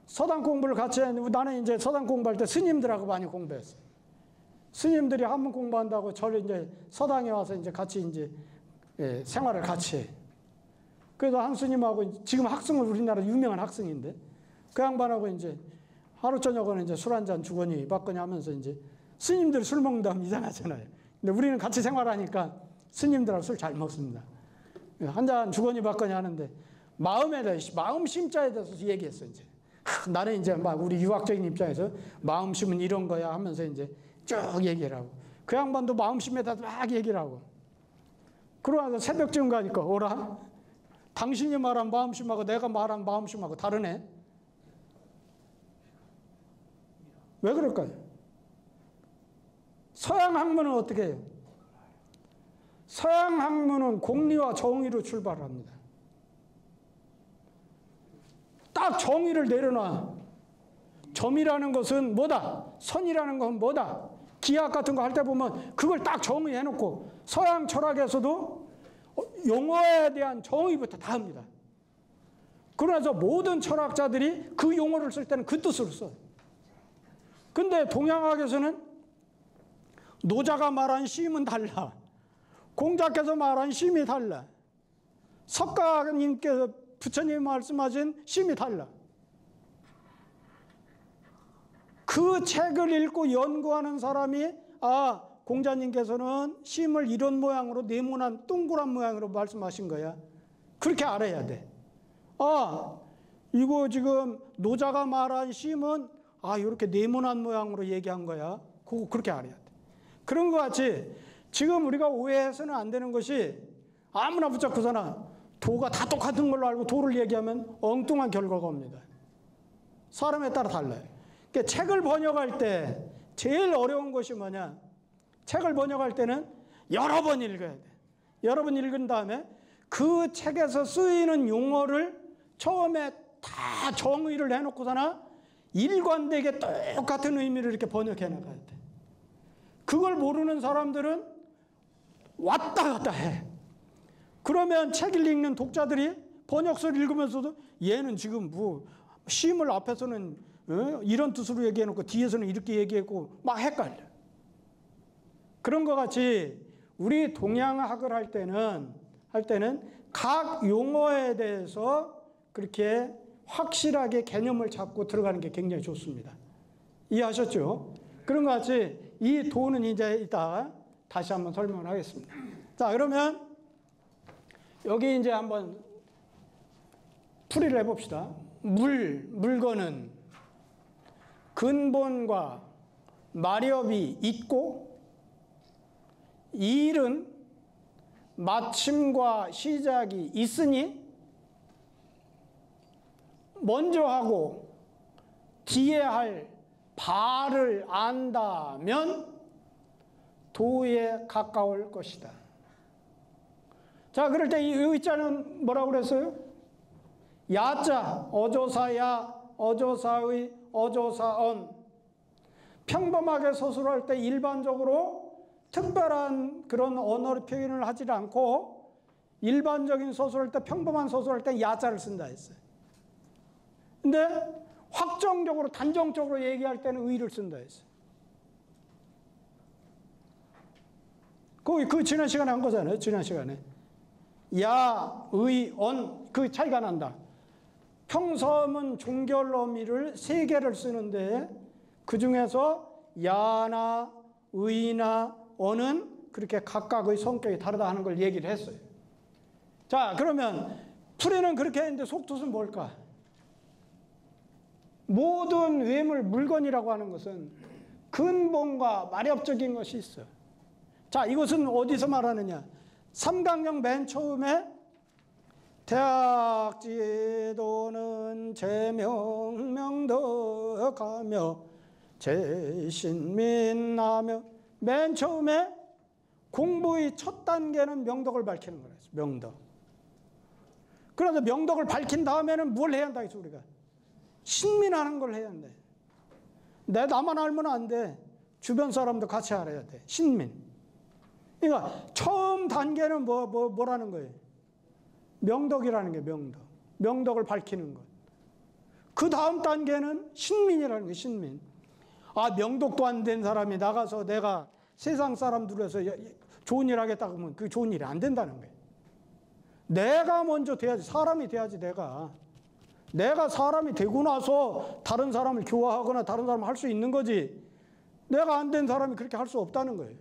서당 공부를 같이 했는데 나는 이제 서당 공부할 때 스님들하고 많이 공부했어요. 스님들이 한문 공부한다고 저를 이제 서당에 와서 이제 같이 이제 생활을 같이 해. 그래서 한 스님하고 지금 학생을 우리나라 유명한 학생인데 그 양반하고 이제 하루 저녁은 이제 술 한잔 주거니 받거니 하면서 이제 스님들 술 먹는다면 이상하잖아요. 근데 우리는 같이 생활하니까 스님들하고 술 잘 먹습니다. 한 잔 주거니 받거니 하는데 마음 심자에 대해서 얘기했어 이제. 나는 이제 막 우리 유학적인 입장에서 마음심은 이런 거야 하면서 이제 쭉 얘기를 하고 그 양반도 마음심에 대해서 막 얘기를 하고 그러고 나서 새벽쯤 가니까 오라 당신이 말한 마음심하고 내가 말한 마음심하고 다르네. 왜 그럴까요? 서양 학문은 어떻게 해요? 서양 학문은 공리와 정의로 출발합니다. 딱 정의를 내려놔. 점이라는 것은 뭐다? 선이라는 건 뭐다? 기하 같은 거 할 때 보면 그걸 딱 정의해놓고 서양 철학에서도 용어에 대한 정의부터 다 합니다. 그래서 모든 철학자들이 그 용어를 쓸 때는 그 뜻으로 써요. 근데 동양학에서는 노자가 말한 시임은 달라. 공자께서 말한 시임이 달라. 석가님께서 부처님이 말씀하신 시임이 달라. 그 책을 읽고 연구하는 사람이 공자님께서는 시임을 이런 모양으로 네모난 동그란 모양으로 말씀하신 거야. 그렇게 알아야 돼. 이거 지금 노자가 말한 시임은 이렇게 네모난 모양으로 얘기한 거야. 그거 그렇게 알아야 돼. 그런 것 같이 지금 우리가 오해해서는 안 되는 것이 아무나 붙잡고서나 도가 다 똑같은 걸로 알고 도를 얘기하면 엉뚱한 결과가 옵니다. 사람에 따라 달라요. 그러니까 책을 번역할 때 제일 어려운 것이 뭐냐? 책을 번역할 때는 여러 번 읽어야 돼. 여러 번 읽은 다음에 그 책에서 쓰이는 용어를 처음에 다 정의를 해놓고서나 일관되게 똑같은 의미를 이렇게 번역해 나가야 돼. 그걸 모르는 사람들은 왔다 갔다 해. 그러면 책을 읽는 독자들이 번역서를 읽으면서도 얘는 지금 뭐 시임을 앞에서는 이런 뜻으로 얘기해놓고 뒤에서는 이렇게 얘기했고 막 헷갈려. 그런 것 같이 우리 동양학을 할 때는 각 용어에 대해서 그렇게 확실하게 개념을 잡고 들어가는 게 굉장히 좋습니다. 이해하셨죠? 그런 것 같이 이 도는 이제 이따 다시 한번 설명을 하겠습니다. 자, 그러면 여기 이제 한번 풀이를 해봅시다. 물건은 근본과 마렵이 있고 일은 마침과 시작이 있으니 먼저 하고 뒤에 할 바를 안다면 도에 가까울 것이다. 자, 그럴 때 이 의자는 뭐라고 그랬어요? 야자, 어조사야, 어조사의, 어조사언. 평범하게 서술할 때 일반적으로 특별한 그런 언어로 표현을 하지 않고 일반적인 서술할 때 평범한 서술할 때 야자를 쓴다 했어요. 근데 확정적으로, 단정적으로 얘기할 때는 의를 쓴다 했어요. 그 지난 시간에 한 거잖아요. 지난 시간에. 야, 의, 언, 그 차이가 난다. 평서음은 종결 어미를 3개를 쓰는데 그 중에서 야나 의나 언은 그렇게 각각의 성격이 다르다 하는 걸 얘기를 했어요. 자, 그러면 풀이는 그렇게 했는데 속뜻은 뭘까? 모든 외물, 물건이라고 하는 것은 근본과 마렵적인 것이 있어. 자, 이것은 어디서 말하느냐? 삼강령 맨 처음에 대학지도는 제명명덕하며 제신민하며 맨 처음에 공부의 첫 단계는 명덕을 밝히는 거예요. 명덕. 그래서 명덕을 밝힌 다음에는 뭘 해야 한다 했어 우리가? 신민하는 걸 해야 한다. 내 나만 알면 안 돼. 주변 사람도 같이 알아야 돼. 신민. 그러니까 처음 단계는 뭐라는 거예요? 명덕이라는 게 명덕. 명덕을 밝히는 것. 그 다음 단계는 신민이라는 거예요. 신민. 아, 명덕도 안 된 사람이 나가서 내가 세상 사람들에서 좋은 일 하겠다고 하면 그 좋은 일이 안 된다는 거예요. 내가 먼저 돼야지. 사람이 돼야지 내가. 내가 사람이 되고 나서 다른 사람을 교화하거나 다른 사람을 할 수 있는 거지. 내가 안 된 사람이 그렇게 할 수 없다는 거예요.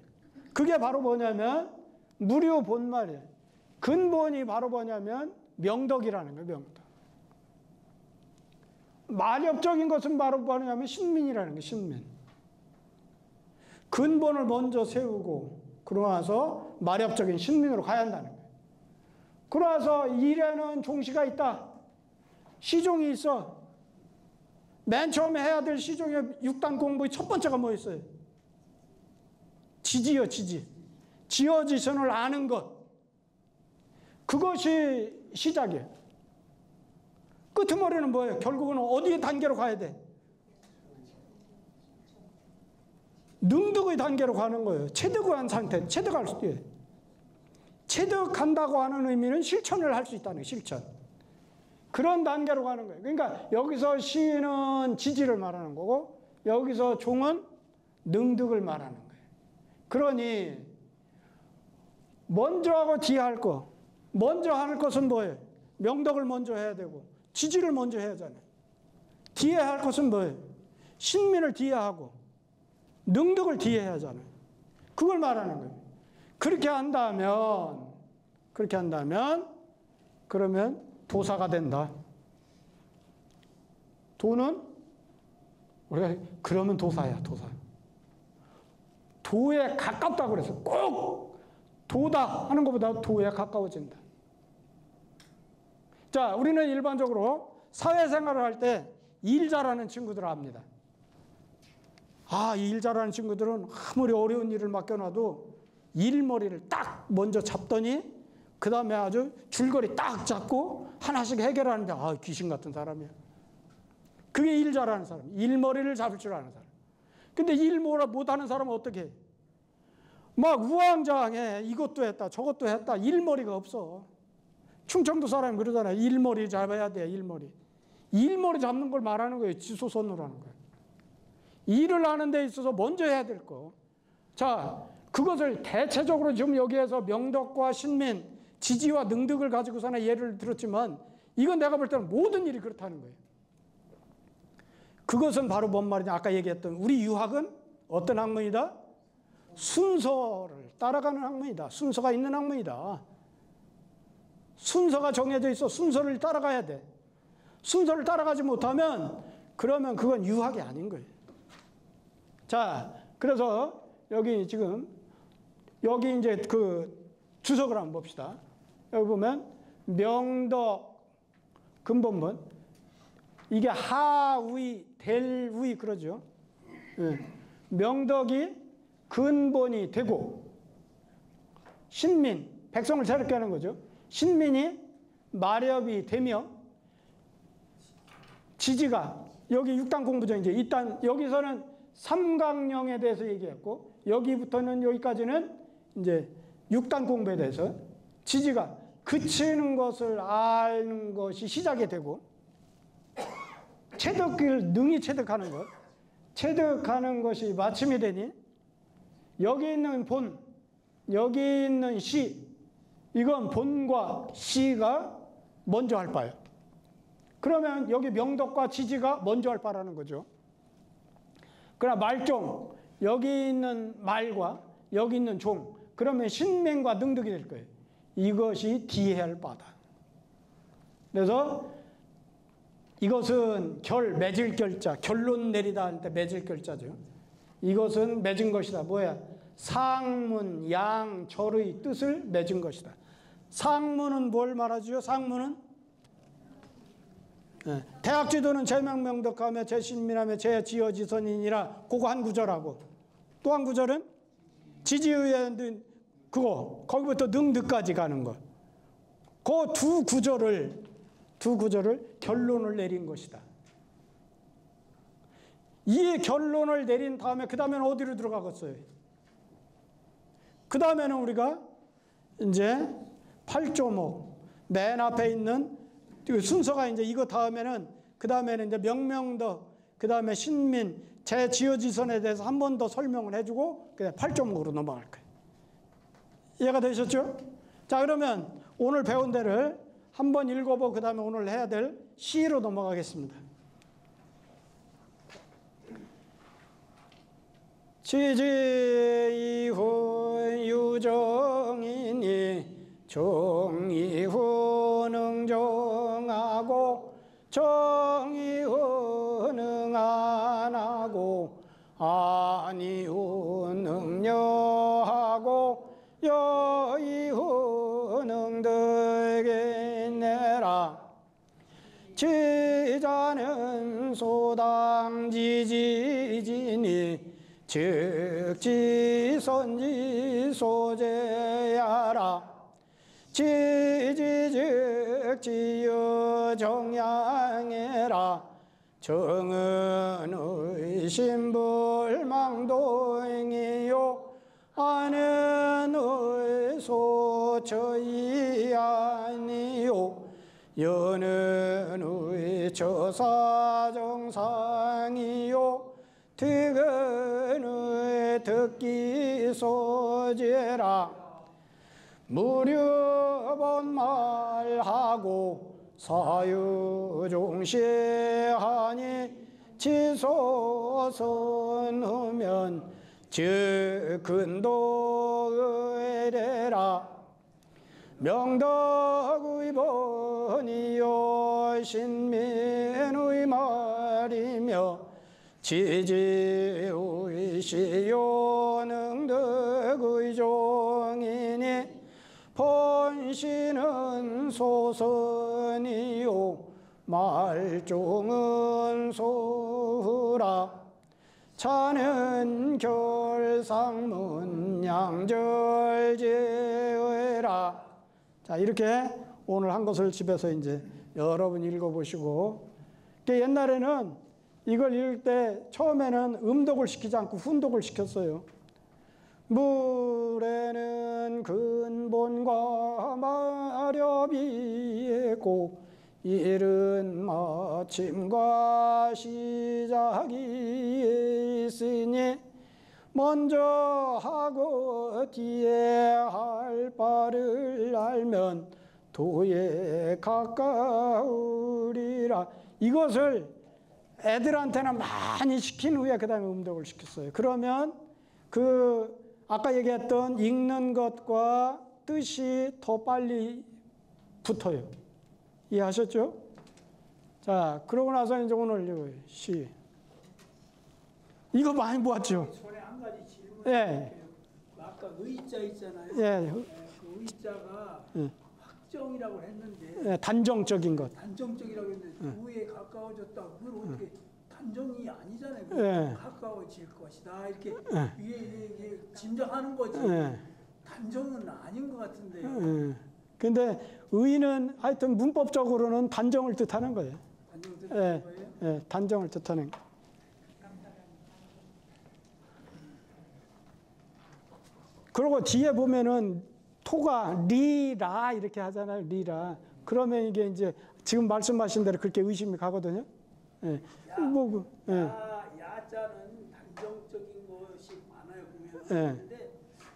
그게 바로 뭐냐면 무료 본말이에요. 근본이 바로 뭐냐면 명덕이라는 거예요. 명덕. 마렵적인 것은 바로 뭐냐면 신민이라는 거예요. 신민. 근본을 먼저 세우고 그러고 나서 마렵적인 신민으로 가야 한다는 거예요. 그러나서 일에는 종시가 있다. 시종이 있어. 맨 처음에 해야 될 시종의 6단 공부의 첫 번째가 뭐였어요? 지지요, 지지. 지어지선을 아는 것. 그것이 시작이에요. 끄트머리는 뭐예요? 결국은 어디의 단계로 가야 돼? 능득의 단계로 가는 거예요. 체득한 상태, 체득할 수 있어요. 체득한다고 하는 의미는 실천을 할 수 있다는 거예요. 실천. 그런 단계로 가는 거예요. 그러니까 여기서 시는 지지를 말하는 거고 여기서 종은 능득을 말하는 거예요. 그러니 먼저 하고 뒤에 할 거. 먼저 할 것은 뭐예요? 명덕을 먼저 해야 되고 지지를 먼저 해야 하잖아요. 뒤에 할 것은 뭐예요? 신민을 뒤에 하고 능득을 뒤에 해야 하잖아요. 그걸 말하는 거예요. 그렇게 한다면 그러면 도사가 된다. 도는 우리가 그러면 도사야, 도사. 도에 가깝다고 그래서 꼭 도다 하는 것보다 도에 가까워진다. 자, 우리는 일반적으로 사회생활을 할 때 일 잘하는 친구들을 압니다. 아, 일 잘하는 친구들은 아무리 어려운 일을 맡겨놔도 일머리를 딱 먼저 잡더니 그 다음에 아주 줄거리 딱 잡고 하나씩 해결하는데 아, 귀신 같은 사람이야. 그게 일 잘하는 사람. 일머리를 잡을 줄 아는 사람. 근데 일 못하는 사람은 어떻게 해? 막 우왕좌왕해. 이것도 했다 저것도 했다. 일머리가 없어. 충청도 사람이 그러잖아요. 일머리 잡아야 돼. 일머리. 일머리 잡는 걸 말하는 거예요. 지소선으로 하는 거예요. 일을 하는 데 있어서 먼저 해야 될 거. 자, 그것을 대체적으로 지금 여기에서 명덕과 신민, 지지와 능득을 가지고서는 예를 들었지만 이건 내가 볼 때는 모든 일이 그렇다는 거예요. 그것은 바로 뭔 말이냐. 아까 얘기했던 우리 유학은 어떤 학문이다? 순서를 따라가는 학문이다. 순서가 있는 학문이다. 순서가 정해져 있어. 순서를 따라가야 돼. 순서를 따라가지 못하면 그러면 그건 유학이 아닌 거예요. 자, 그래서 여기 지금 여기 이제 그 주석을 한번 봅시다. 여기 보면 명덕 근본문 이게 하위 델위 그러죠. 예. 명덕이 근본이 되고 신민 백성을 새롭게 하는 거죠. 신민이 마렵이 되며 지지가 여기 6단 공부죠. 이제 일단 여기서는 삼강령에 대해서 얘기했고 여기부터는 여기까지는 이제 6단 공부에 대해서 지지가 그치는 것을 아는 것이 시작이 되고 체득을 능히 체득하는 것 체득하는 것이 마침이 되니 여기 있는 본 여기 있는 시, 이건 본과 시가 먼저 할 바예요. 그러면 여기 명덕과 지지가 먼저 할 바라는 거죠. 그러나 말종, 여기 있는 말과 여기 있는 종, 그러면 신명과 능득이 될 거예요. 이것이 뒤에 할 바다. 그래서 이것은 맺을 결자, 결론 내리다 할 때 맺을 결자죠. 이것은 맺은 것이다. 뭐야? 상문, 양, 절의 뜻을 맺은 것이다. 상문은 뭘 말하죠? 상문은 대학지도는 제명명덕하며 제신민하며 제지어지선이니라. 그거 한 구절하고 또 한 구절은 지지의의 그거 거기부터 능득까지 가는 거. 그 두 구절을 결론을 내린 것이다. 이 결론을 내린 다음에 그 다음에는 어디로 들어가겠어요? 그 다음에는 우리가 이제 8조목 맨 앞에 있는 순서가 이제 이거 다음에는 그 다음에는 이제 명명덕 그 다음에 신민 제지어지선에 대해서 한 번 더 설명을 해주고 그냥 8조목으로 넘어갈 거예요. 이해가 되셨죠? 자, 그러면 오늘 배운 데를 한번 읽어보고 그 다음에 오늘 해야 될 시로 넘어가겠습니다. 지지이훈 유정이니 정이훈 정하고 정이훈 안하고 아니훈 능여하고 여이훈 능득이내라. 지자는 소당지지지니 즉지선지 소재야라. 지지즉지여 정양해라. 정은의 신불망도잉이요 안은의 소처이 아니요 연은의 처사정상이요 득은의 득기소재라. 무료본 말하고 사유종시하니 지소선하면 즉근도의래라. 명덕의 번이요 신민의 말이며 지지의 시요 능덕의 종이니 본시는 소선이요 말종은 소후라. 차는 결상문 양절제외라. 자, 이렇게 오늘 한 것을 집에서 이제 여러분 읽어보시고, 옛날에는 이걸 읽을 때 처음에는 음독을 시키지 않고 훈독을 시켰어요. 물에는 근본과 마렵이 있고 이른 마침과 시작이 있으니 먼저 하고 뒤에 할 바를 알면 도에 가까우리라. 이것을 애들한테는 많이 시킨 후에 그 다음에 음독을 시켰어요. 그러면 그 아까 얘기했던 읽는 것과 뜻이 더 빨리 붙어요. 이해하셨죠? 자, 그러고 나서 이제 오늘 시. 이거 많이 보았죠? 손에 한 가지 질문. 예. 아까 의자 있잖아요. 예. 그 의자가 확정이라고 했는데 예, 단정적인 것. 단정적이라고 했는데 도에 가까워졌다. 그걸 어떻게 단정이 아니잖아요. 예. 가까워질 것이다. 이렇게 예. 위에 짐작하는 거지. 예. 단정은 아닌 것 같은데요. 예. 근데 의는 하여튼 문법적으로는 단정을 뜻하는 거예요. 단정 뜻하는 거예요? 예, 단정을 뜻하는 거. 그리고 뒤에 보면은 토가 리라 이렇게 하잖아요. 리라. 그러면 이게 이제 지금 말씀하신 대로 그렇게 의심이 가거든요. 예. 야자는 단정적인 것이 많아요. 보면. 예. 근데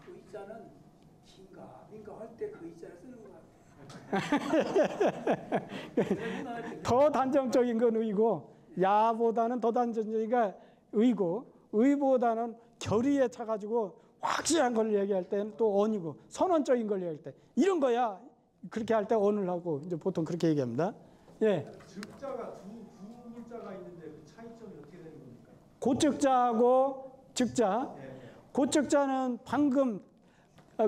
의자는 더 단정적인 건 의고, 야보다는 더 단정적이니까 의고, 의보다는 결의에 차가지고 확실한 걸 얘기할 때는 또 언이고, 선언적인 걸 얘기할 때 이런 거야. 그렇게 할 때 언을 하고 이제 보통 그렇게 얘기합니다. 예. 즉자가 두 글자가 있는데 그 차이점이 어떻게 되는 겁니까? 고즉자하고 즉자. 고즉자는 방금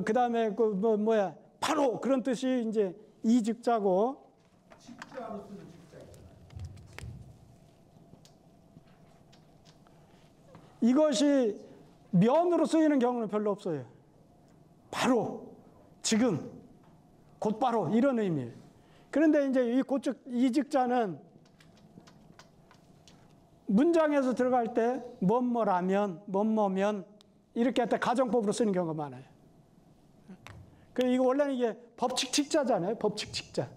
그다음에 그 뭐야 바로 그런 뜻이 이제 이즉자고, 직자로 쓰는 직자있잖아요. 이것이 면으로 쓰이는 경우는 별로 없어요. 바로, 지금, 곧바로 이런 의미예요. 그런데 이제 이 이즉자는 문장에서 들어갈 때 뭐뭐라면, 뭐뭐면 이렇게 할 때 가정법으로 쓰는 경우가 많아요. 이거 원래는 이게 법칙칙자잖아요. 법칙칙자.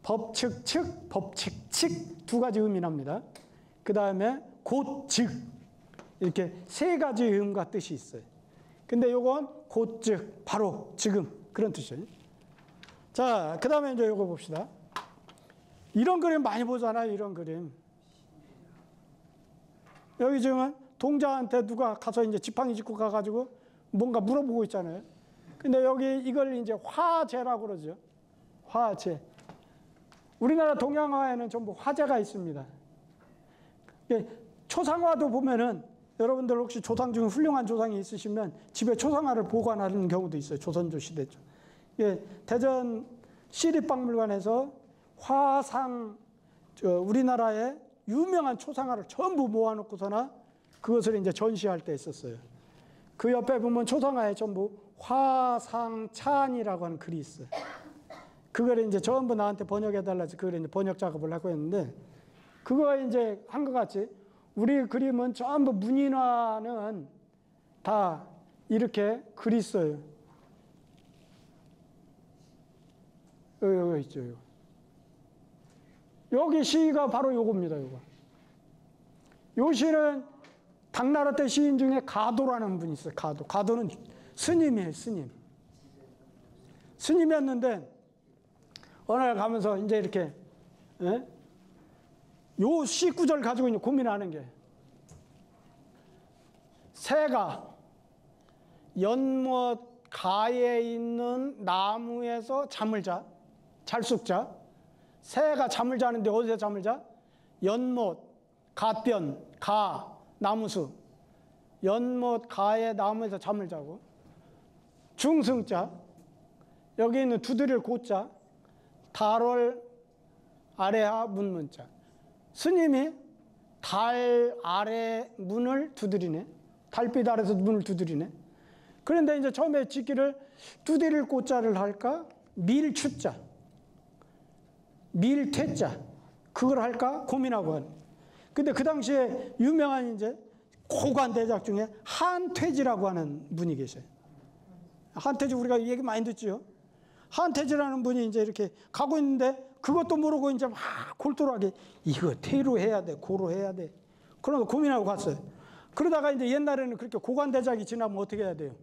법칙측, 법칙칙 두 가지 의미 납니다. 그 다음에 곧즉 이렇게 세 가지 의미과 뜻이 있어요. 근데 요건 곧즉, 바로, 지금 그런 뜻이에요. 자, 그 다음에 이제 요거 봅시다. 이런 그림 많이 보잖아요. 이런 그림. 여기 지금 동자한테 누가 가서 이제 지팡이 짚고 가가지고 뭔가 물어보고 있잖아요. 근데 여기 이걸 이제 화재라고 그러죠. 화재. 우리나라 동양화에는 전부 화재가 있습니다. 초상화도 보면은 여러분들 혹시 조상 중에 훌륭한 조상이 있으시면 집에 초상화를 보관하는 경우도 있어요. 조선조 시대죠. 대전 시립박물관에서 화상, 우리나라의 유명한 초상화를 전부 모아놓고서나 그것을 이제 전시할 때 있었어요. 그 옆에 보면 초상화에 전부 화상찬이라고 하는 글이 있어요. 그걸 이제 전부 나한테 번역해달라 해서 그걸 이제 번역 작업을 하고 있는데, 그거 이제 한 것 같이 우리 그림은 전부 문인화는 다 이렇게 글이 있어요. 여기 있죠. 여기 시가 바로 요겁니다. 요거. 요 시는 당나라 때 시인 중에 가도라는 분이 있어요. 가도. 가도는 스님이에요. 스님. 스님이었는데 어느 날 가면서 이제 이렇게 요 시 구절 가지고 이제 고민하는 게, 새가 연못 가에 있는 나무에서 잠을 자. 잘숙자. 새가 잠을 자는데 어디서 잠을 자? 연못, 가변, 가, 나무수. 연못, 가의 나무에서 잠을 자고. 중승자. 여기 있는 두드릴 고자. 달월 아래하 문문자. 스님이 달 아래 문을 두드리네. 달빛 아래서 문을 두드리네. 그런데 이제 처음에 짓기를 두드릴 고자를 할까? 밀추자. 밀퇴자. 그걸 할까? 고민하고 하는. 근데 그 당시에 유명한 이제 고관 대작 중에 한퇴지라고 하는 분이 계셔요. 한퇴지 우리가 얘기 많이 듣죠. 한퇴지라는 분이 이제 이렇게 가고 있는데 그것도 모르고 이제 막 골똘하게 이거 퇴로 해야 돼, 고로 해야 돼. 그러면서 고민하고 갔어요. 그러다가 이제 옛날에는 그렇게 고관 대작이 지나면 어떻게 해야 돼요?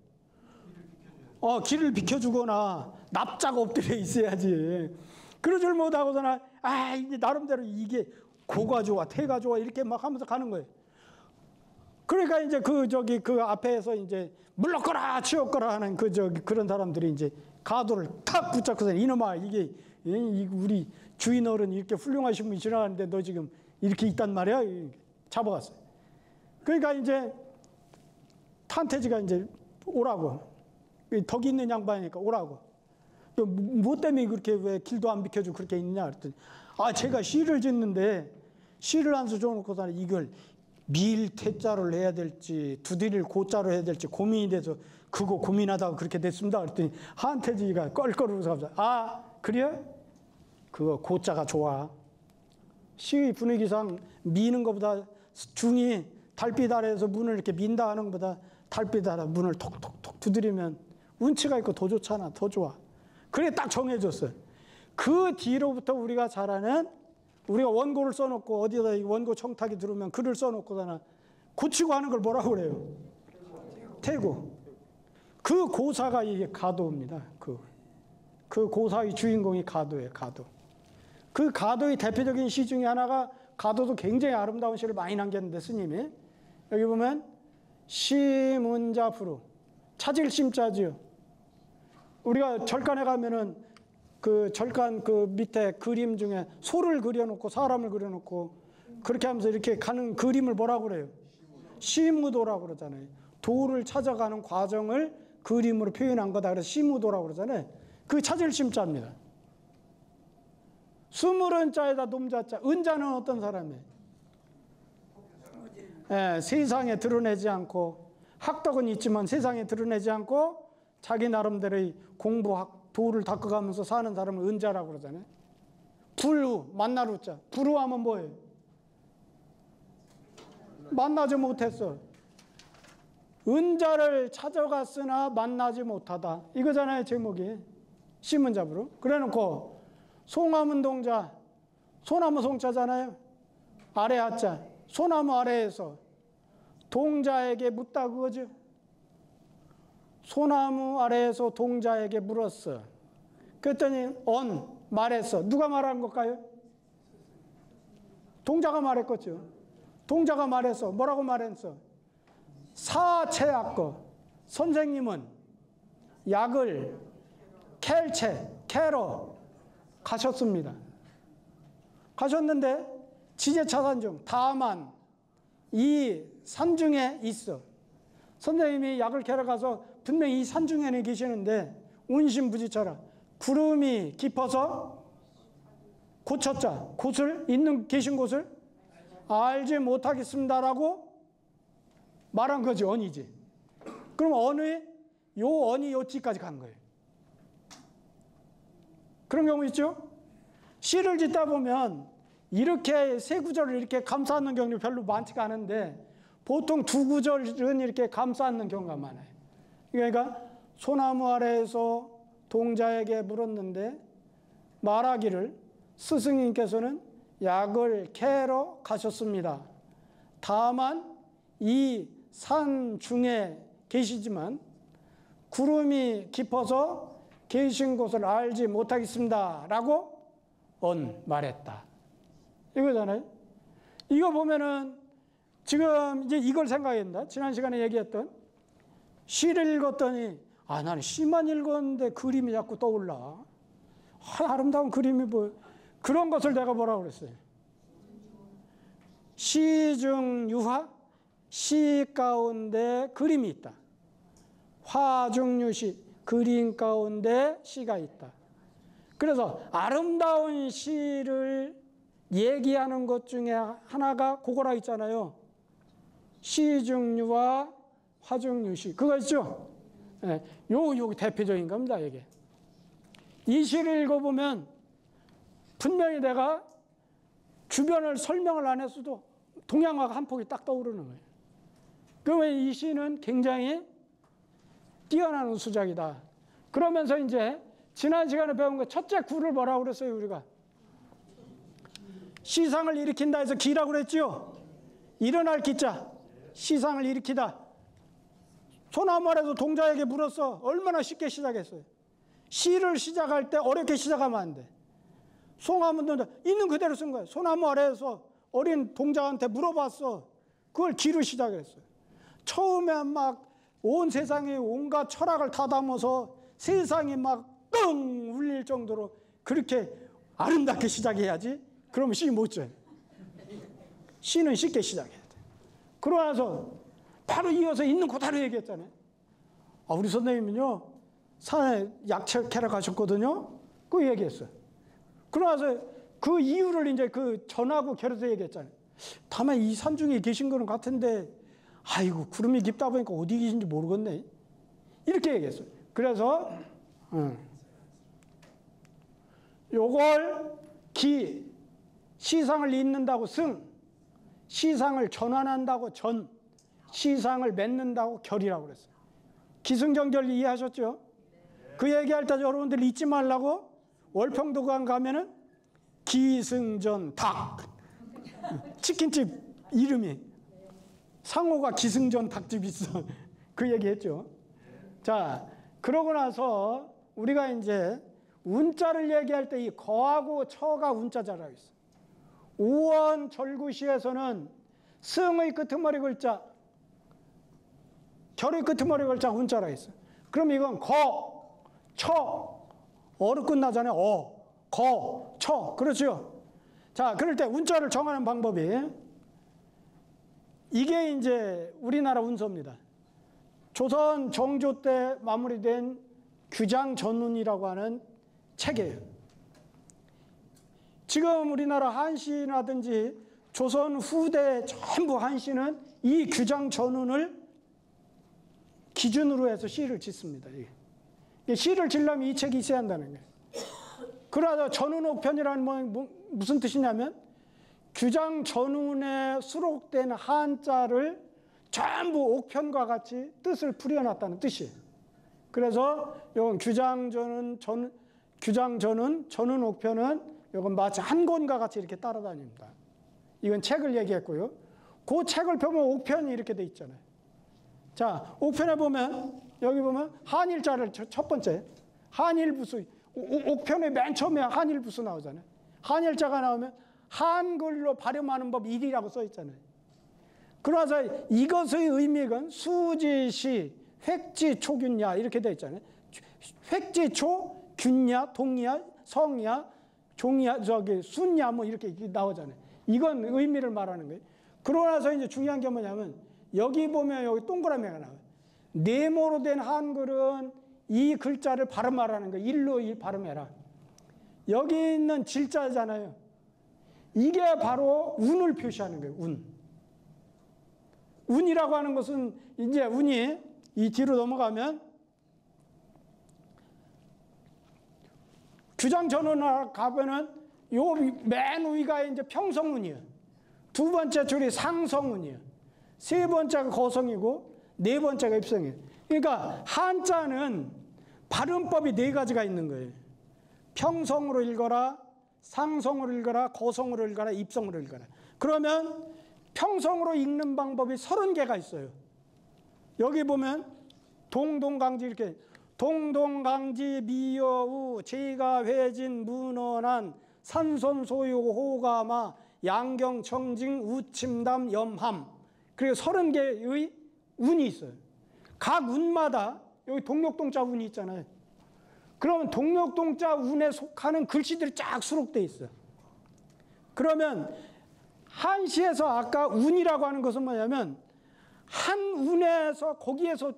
길을 비켜주거나 납자가 엎드려 있어야지. 그런 줄 못하고서나 이제 나름대로 이게 고가 좋아, 퇴가 좋아 이렇게 막 하면서 가는 거예요. 그러니까 이제 그 앞에서 이제 물러거라 치웠거라 하는 그런 사람들이 이제 가도를 탁 붙잡고서 이놈아 이게 우리 주인 어른 이렇게 훌륭하신 분이 지나가는데 너 지금 이렇게 있단 말이야. 잡아갔어요. 그러니까 이제 탄태지가 이제 오라고. 덕이 있는 양반이니까 오라고. 뭐 때문에 그렇게 왜 길도 안 비켜주고 그렇게 있냐 그랬더니 제가 시를 짓는데 시를 안 써줘놓고서 이걸 밀퇴자를 해야 될지 두드릴 고자로 해야 될지 고민이 돼서 그거 고민하다가 그렇게 됐습니다. 그랬더니 한태지가 껄껄 웃어서 그래요? 그거 고자가 좋아. 시 분위기상 미는 것보다 중이 달빛 아래에서 문을 이렇게 민다 하는 것보다 달빛 아래 문을 톡톡톡 두드리면 운치가 있고 더 좋잖아. 더 좋아. 그래 딱 정해줬어요. 그 뒤로부터 우리가 잘 아는, 우리가 원고를 써놓고 어디다 원고 청탁이 들어오면 글을 써놓고다나 고치고 하는 걸 뭐라고 그래요? 태고. 그 고사가 이게 가도입니다. 그 고사의 주인공이 가도예요. 가도. 그 가도의 대표적인 시 중에 하나가, 가도도 굉장히 아름다운 시를 많이 남겼는데 스님이 여기 보면 시문자부루, 찾을 심자지요. 우리가 절간에 가면은 그 절간 그 밑에 그림 중에 소를 그려놓고 사람을 그려놓고 그렇게 하면서 이렇게 가는 그림을 뭐라고 그래요? 시무도라고 그러잖아요. 도를 찾아가는 과정을 그림으로 표현한 거다. 그래서 시무도라고 그러잖아요. 그 찾을 심자입니다. 스물은 자에다 놈자자. 은자는 어떤 사람이에요? 세상에 드러내지 않고, 학덕은 있지만 세상에 드러내지 않고 자기 나름대로의 도를 닦아가면서 사는 사람을 은자라고 그러잖아요. 불우, 만날 우자. 불우하면 뭐예요? 만나지 못했어. 은자를 찾아갔으나 만나지 못하다. 이거잖아요, 제목이. 시문자부루. 그래 놓고 송하문 동자, 소나무 송자잖아요. 아래 하자. 소나무 아래에서 동자에게 묻다 그거죠. 소나무 아래에서 동자에게 물었어. 그랬더니 말했어. 누가 말한 걸까요? 동자가 말했겠죠. 동자가 말했어. 뭐라고 말했어? 사체약거. 선생님은 약을 캐러 가셨습니다. 가셨는데 지제차산 중 다만 이 산중에 있어. 선생님이 약을 캐러 가서 분명히 이 산중에는 계시는데 운신부지처럼 구름이 깊어서 고쳤자. 계신 곳을 알지 못하겠습니다라고 말한 거지. 언이지. 그럼 언이 요지까지 간 거예요. 그런 경우 있죠? 시를 짓다 보면 이렇게 세 구절을 이렇게 감싸는 경우 별로 많지가 않은데 보통 두 구절은 이렇게 감싸는 경우가 많아요. 그러니까 소나무 아래에서 동자에게 물었는데 말하기를 스승님께서는 약을 캐러 가셨습니다. 다만 이 산 중에 계시지만 구름이 깊어서 계신 곳을 알지 못하겠습니다. 라고 말했다. 이거잖아요. 이거 보면은 지금 이제 이걸 생각했다. 지난 시간에 얘기했던 시를 읽었더니 나는 시만 읽었는데 그림이 자꾸 떠올라. 아름다운 그림이 뭐 그런 것을 내가 뭐라고 그랬어요? 시중유화? 시 가운데 그림이 있다. 화중유시, 그림 가운데 시가 있다. 그래서 아름다운 시를 얘기하는 것 중에 하나가 그거라 있잖아요. 시중유화, 화중유시. 그거 있죠? 네, 요 대표적인 겁니다, 이게. 이 시를 읽어보면 분명히 내가 주변을 설명을 안 했어도 동양화가 한 폭이 딱 떠오르는 거예요. 그러면 이 시는 굉장히 뛰어난 수작이다. 그러면서 이제 지난 시간에 배운 거 첫째 구를 뭐라고 그랬어요, 우리가? 시상을 일으킨다 해서 기라고 그랬죠? 일어날 기자. 시상을 일으키다. 소나무 아래서 동자에게 물었어. 얼마나 쉽게 시작했어요. 시를 시작할 때 어렵게 시작하면 안 돼. 송하문 동자 있는 그대로 쓴 거예요. 소나무 아래에서 어린 동자한테 물어봤어. 그걸 기로 시작했어요. 처음에 막 온 세상에 온갖 철학을 다 담아서 세상이 막 끙 울릴 정도로 그렇게 아름답게 시작해야지. 그러면 시 못 써요. 시는 쉽게 시작해야 돼. 그러고 나서 바로 이어서 있는 그대로 얘기했잖아요. 우리 선생님은요 산에 약채 캐러 가셨거든요. 그 얘기했어요. 그러고 나서 그 이유를 이제 그 전하고 결해서 얘기했잖아요. 다만 이 산중에 계신 거는 같은데 아이고 구름이 깊다 보니까 어디 계신지 모르겠네. 이렇게 얘기했어요. 그래서 요걸 시상을 잇는다고 승, 시상을 전환한다고 전, 시상을 맺는다고 결이라고 그랬어요. 기승전결 이해하셨죠? 그 얘기할 때 여러분들 잊지 말라고 월평도관 가면은 기승전 닭 치킨집 이름이 상호가 기승전 닭집 있어. 그 얘기 했죠. 자, 그러고 나서 우리가 이제 운자를 얘기할 때 이 거하고 처가 운자자라고 있어. 오원 절구시에서는 승의 끄트머리 글자, 결의 끄트머리 글자 운자라고 있어. 그럼 이건 거, 처, 어로 끝나잖아요. 거, 처. 그렇죠? 자, 그럴 때 운자를 정하는 방법이 이게 이제 우리나라 운서입니다. 조선 정조 때 마무리된 규장전운이라고 하는 책이에요. 지금 우리나라 한시라든지 조선 후대 전부 한시는 이 규장전운을 기준으로 해서 시를 짓습니다. 시를 지려면 이 책이 있어야 한다는 거예요. 그러다 전운옥편이라는 무슨 뜻이냐면 규장전운에 수록된 한자를 전부 옥편과 같이 뜻을 풀이해놨다는 뜻이에요. 그래서 이건 규장전운, 전운옥편은 이건 마치 한 권과 같이 이렇게 따라다닙니다. 이건 책을 얘기했고요. 그 책을 보면 옥편이 이렇게 돼 있잖아요. 자, 옥편에 보면 여기 보면 한일자를 첫 번째 한일부수, 옥편의 맨 처음에 한일부수 나오잖아요. 한일자가 나오면 한글로 발음하는 법 1이라고 써 있잖아요. 그래서 이것의 의미는 수지시, 획지초균야 이렇게 돼 있잖아요. 획지초, 균야, 동야, 성야, 종야, 순야 뭐 이렇게 나오잖아요. 이건 의미를 말하는 거예요. 그러고 나서 이제 중요한 게 뭐냐면 여기 보면 여기 동그라미가 나와요. 네모로 된 한글은 이 글자를 발음하라는 거예요. 일로 일 발음해라. 여기 있는 질자잖아요. 이게 바로 운을 표시하는 거예요. 운. 운이라고 하는 것은 이제 운이 이 뒤로 넘어가면 규장전운을 가면은 요 맨 위가 이제 평성운이에요. 두 번째 줄이 상성운이에요. 세 번째가 거성이고 네 번째가 입성이에요. 그러니까 한자는 발음법이 네 가지가 있는 거예요. 평성으로 읽어라, 상성으로 읽어라, 거성으로 읽어라, 입성으로 읽어라. 그러면 평성으로 읽는 방법이 30개가 있어요. 여기 보면 동동강지 이렇게 동동강지 미여우 제가회진 문어난 산손소유 호가마 양경청징 우침담 염함 그리고 30개의 운이 있어요. 각 운마다 여기 동력동자 운이 있잖아요. 그러면 동력동자 운에 속하는 글씨들이 쫙 수록되어 있어요. 그러면 한시에서 아까 운이라고 하는 것은 뭐냐면 한 운에서 거기에서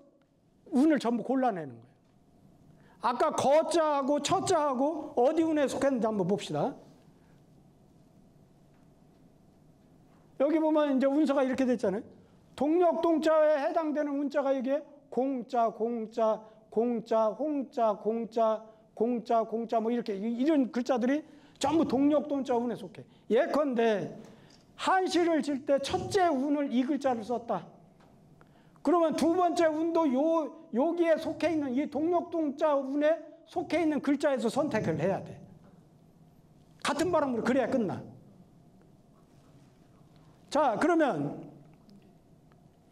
운을 전부 골라내는 거예요. 아까 거자하고 처자하고 어디 운에 속했는지 한번 봅시다. 여기 보면 이제 운서가 이렇게 됐잖아요. 동력동자에 해당되는 운자가 이게 공자, 공자, 공자, 홍자, 공자, 공자, 공자 뭐 이렇게 이런 글자들이 전부 동력동자 운에 속해. 예컨대 한시를 칠 때 첫째 운을 이 글자를 썼다. 그러면 두 번째 운도 여기에 속해 있는 이 동력동자 운에 속해 있는 글자에서 선택을 해야 돼. 같은 발음으로 그래야 끝나. 자, 그러면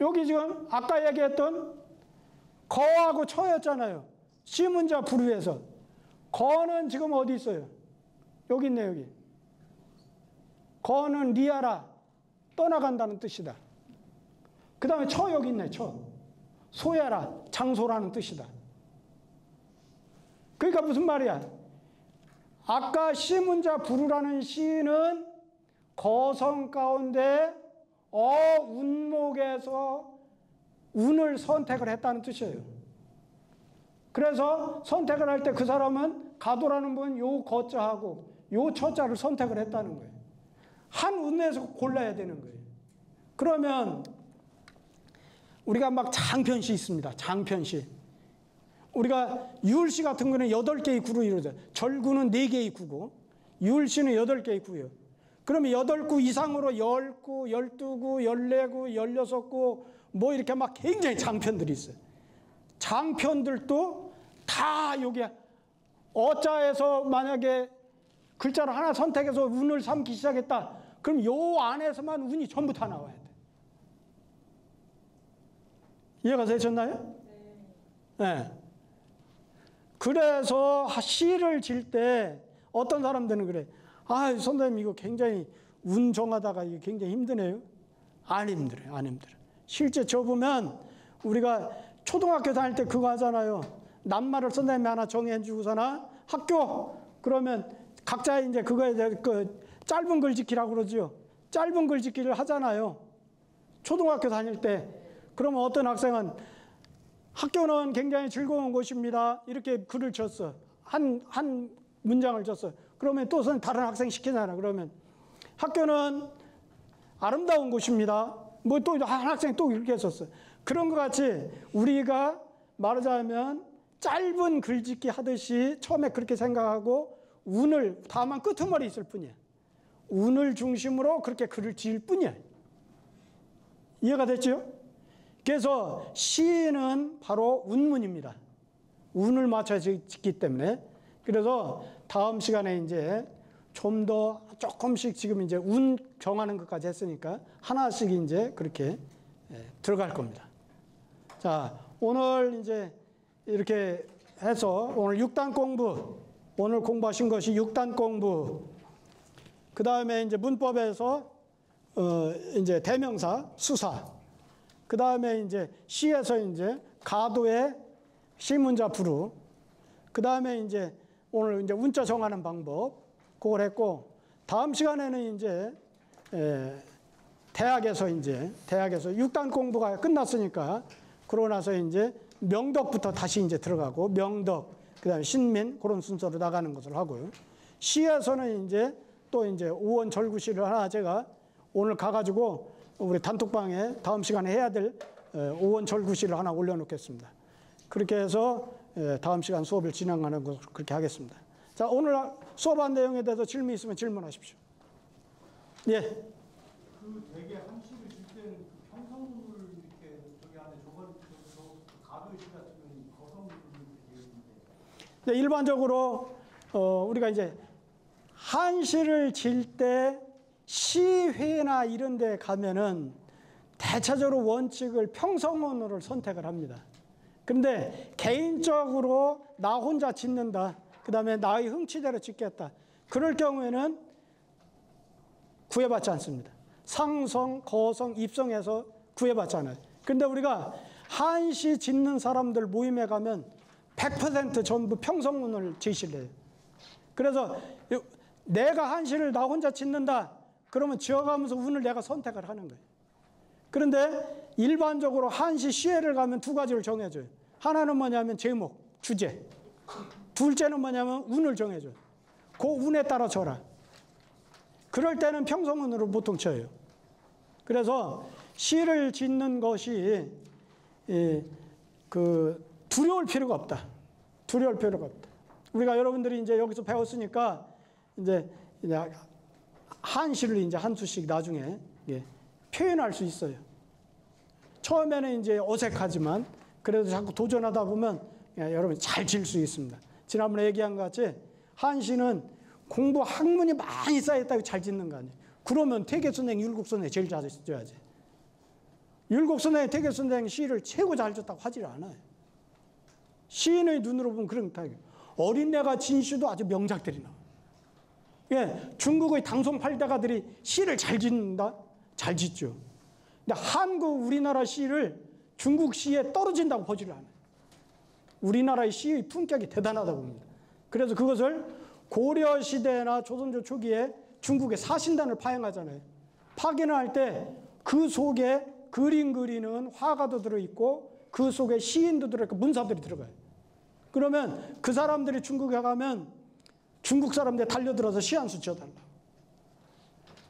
여기 지금 아까 얘기했던 거하고 처였잖아요. 시문자 부류에서. 거는 지금 어디 있어요? 여기 있네, 여기. 거는 리아라, 떠나간다는 뜻이다. 그 다음에 처 여기 있네, 처. 소야라, 장소라는 뜻이다. 그러니까 무슨 말이야? 아까 시문자 부르라는 시는 거성 가운데 운목에서 운을 선택을 했다는 뜻이에요. 그래서 선택을 할 때 그 사람은 가도라는 분 요 거자하고 요 처자를 선택을 했다는 거예요. 한 운에서 골라야 되는 거예요. 그러면 우리가 막 장편시 있습니다. 장편시. 우리가 유울시 같은 거는 8개의 구로 이루어져요. 절구는 4개의 구고 유울시는 8개의 구예요. 그러면 8구 이상으로 10구, 12구, 14구, 16구 뭐 이렇게 막 굉장히 장편들이 있어요. 장편들도 다 여기 어자에서 만약에 글자를 하나 선택해서 운을 삼기 시작했다. 그럼 요 안에서만 운이 전부 다 나와야 돼. 이해가 되셨나요? 네. 그래서 시를 질 때 어떤 사람들은 그래. 아, 선생님 이거 굉장히 운 정하다가 이게 굉장히 힘드네요. 안 힘들어요. 안 힘들어요. 실제 저 보면 우리가 초등학교 다닐 때 그거 하잖아요. 낱말을 선생님이 하나 정해 주고서나 학교 그러면 각자 이제 그거에 대해 그 짧은 글짓기라고 그러죠. 짧은 글짓기를 하잖아요. 초등학교 다닐 때. 그러면 어떤 학생은 학교는 굉장히 즐거운 곳입니다. 이렇게 글을 쳤어. 한 문장을 쳤어. 그러면 또 다른 학생 시키잖아. 그러면 학교는 아름다운 곳입니다. 뭐 또 한 학생 또 이렇게 했었어. 그런 것 같이 우리가 말하자면 짧은 글짓기 하듯이 처음에 그렇게 생각하고 운을 다만 끄트머리 있을 뿐이야. 운을 중심으로 그렇게 글을 지을 뿐이야. 이해가 됐죠? 그래서 시는 바로 운문입니다. 운을 맞춰 짓기 때문에. 그래서 다음 시간에 이제 좀 더 조금씩 지금 이제 운 정하는 것까지 했으니까 하나씩 이제 그렇게 들어갈 겁니다. 자, 오늘 이제 이렇게 해서 오늘 6단 공부, 오늘 공부하신 것이 6단 공부. 그 다음에 이제 문법에서 이제 대명사, 수사. 그 다음에 이제 시에서 이제 가도의 시문자 부루. 그 다음에 이제 오늘 이제 운자 정하는 방법. 그걸 했고, 다음 시간에는 이제 대학에서 6단 공부가 끝났으니까 그러고 나서 이제 명덕부터 다시 이제 들어가고 명덕, 그다음에 신민 그런 순서로 나가는 것을 하고요. 시에서는 이제 또 이제 오원 절구시를 하나 제가 오늘 가가지고 우리 단톡방에 다음 시간에 해야 될 오원 절구시를 하나 올려놓겠습니다. 그렇게 해서 다음 시간 수업을 진행하는 것을 그렇게 하겠습니다. 자, 오늘 수업한 내용에 대해서 질문 있으면 질문하십시오. 예. 그 되게 한시를 줄 때는 그 평성문을 이렇게 저기 안에 가도시 같으면 거성문을 이렇게 되어 있는데. 네, 일반적으로 우리가 이제 한시를 질 때 시회나 이런 데 가면은 대체적으로 원칙을 평성문으로 선택을 합니다. 그런데 개인적으로 나 혼자 짓는다. 그 다음에 나의 흥취대로 짓겠다. 그럴 경우에는 구애받지 않습니다. 상성, 거성, 입성해서 구애받지 않아요. 그런데 우리가 한시 짓는 사람들 모임에 가면 100% 전부 평성문을 제시를 해요. 그래서 내가 한시를 나 혼자 짓는다. 그러면 지어가면서 운을 내가 선택을 하는 거예요. 그런데 일반적으로 한시 시회를 가면 두 가지를 정해줘요. 하나는 뭐냐면 제목, 주제. 둘째는 뭐냐면 운을 정해줘요. 그 운에 따라 쳐라. 그럴 때는 평성문으로 보통 쳐요. 그래서 시를 짓는 것이 두려울 필요가 없다. 두려울 필요가 없다. 우리가 여러분들이 이제 여기서 배웠으니까 이제 한시를 이제 한 수씩 나중에 표현할 수 있어요. 처음에는 이제 어색하지만 그래도 자꾸 도전하다 보면 여러분 잘 질 수 있습니다. 지난번에 얘기한 것 같이 한시는 공부 학문이 많이 쌓였다고 잘 짓는 거 아니에요. 그러면 태계선생, 율곡선생 제일 잘 짓어야지. 율곡선생, 태계선생 시를 최고 잘 졌다고 하질 않아요. 시인의 눈으로 보면 그런 타입이에요. 어린애가 진 시도 아주 명작들이 나와요. 예, 중국의 당송팔대가들이 시를 잘 짓는다? 잘 짓죠. 근데 우리나라 시를 중국 시에 떨어진다고 보지를 않아요. 우리나라의 시의 품격이 대단하다고 봅니다. 그래서 그것을 고려시대나 조선조 초기에 중국의 사신단을 파행하잖아요. 파견을 할 때 그 속에 그림 그리는 화가도 들어있고 그 속에 시인도 들어있고 문사들이 들어가요. 그러면 그 사람들이 중국에 가면 중국 사람들 달려들어서 시 한 수 지어달라.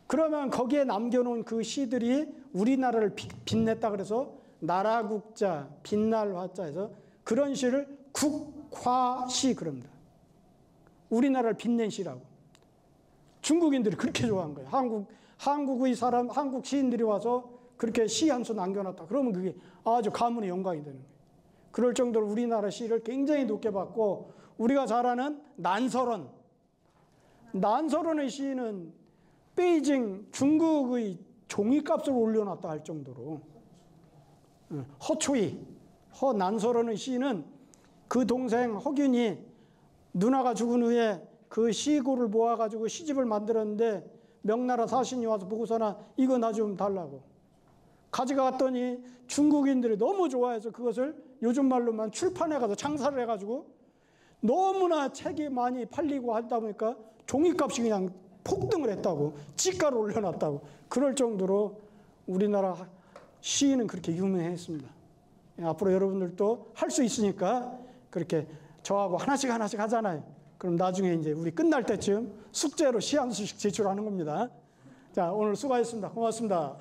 그러면 거기에 남겨놓은 그 시들이 우리나라를 빛냈다 그래서 나라국자, 빛날 화자에서 그런 시를 국화시 그럽니다. 우리나라를 빛낸 시라고. 중국인들이 그렇게 좋아한 거예요. 한국 시인들이 와서 그렇게 시 한 수 남겨놨다. 그러면 그게 아주 가문의 영광이 되는 거예요. 그럴 정도로 우리나라 시를 굉장히 높게 받고 우리가 잘 아는 난설원의 시는 베이징 중국의 종이값을 올려놨다 할 정도로 난설원의 시는 그 동생 허균이 누나가 죽은 후에 그 시구를 모아가지고 시집을 만들었는데 명나라 사신이 와서 보고서나 이거 나 좀 달라고 가져갔더니 중국인들이 너무 좋아해서 그것을 요즘 말로만 출판해 가서 장사를 해가지고 너무나 책이 많이 팔리고 하다 보니까 종이값이 그냥 폭등을 했다고, 지가를 올려놨다고. 그럴 정도로 우리나라 시인은 그렇게 유명했습니다. 앞으로 여러분들도 할 수 있으니까 그렇게 저하고 하나씩 하잖아요. 그럼 나중에 이제 우리 끝날 때쯤 숙제로 시 한 수씩 제출하는 겁니다. 자, 오늘 수고하셨습니다. 고맙습니다.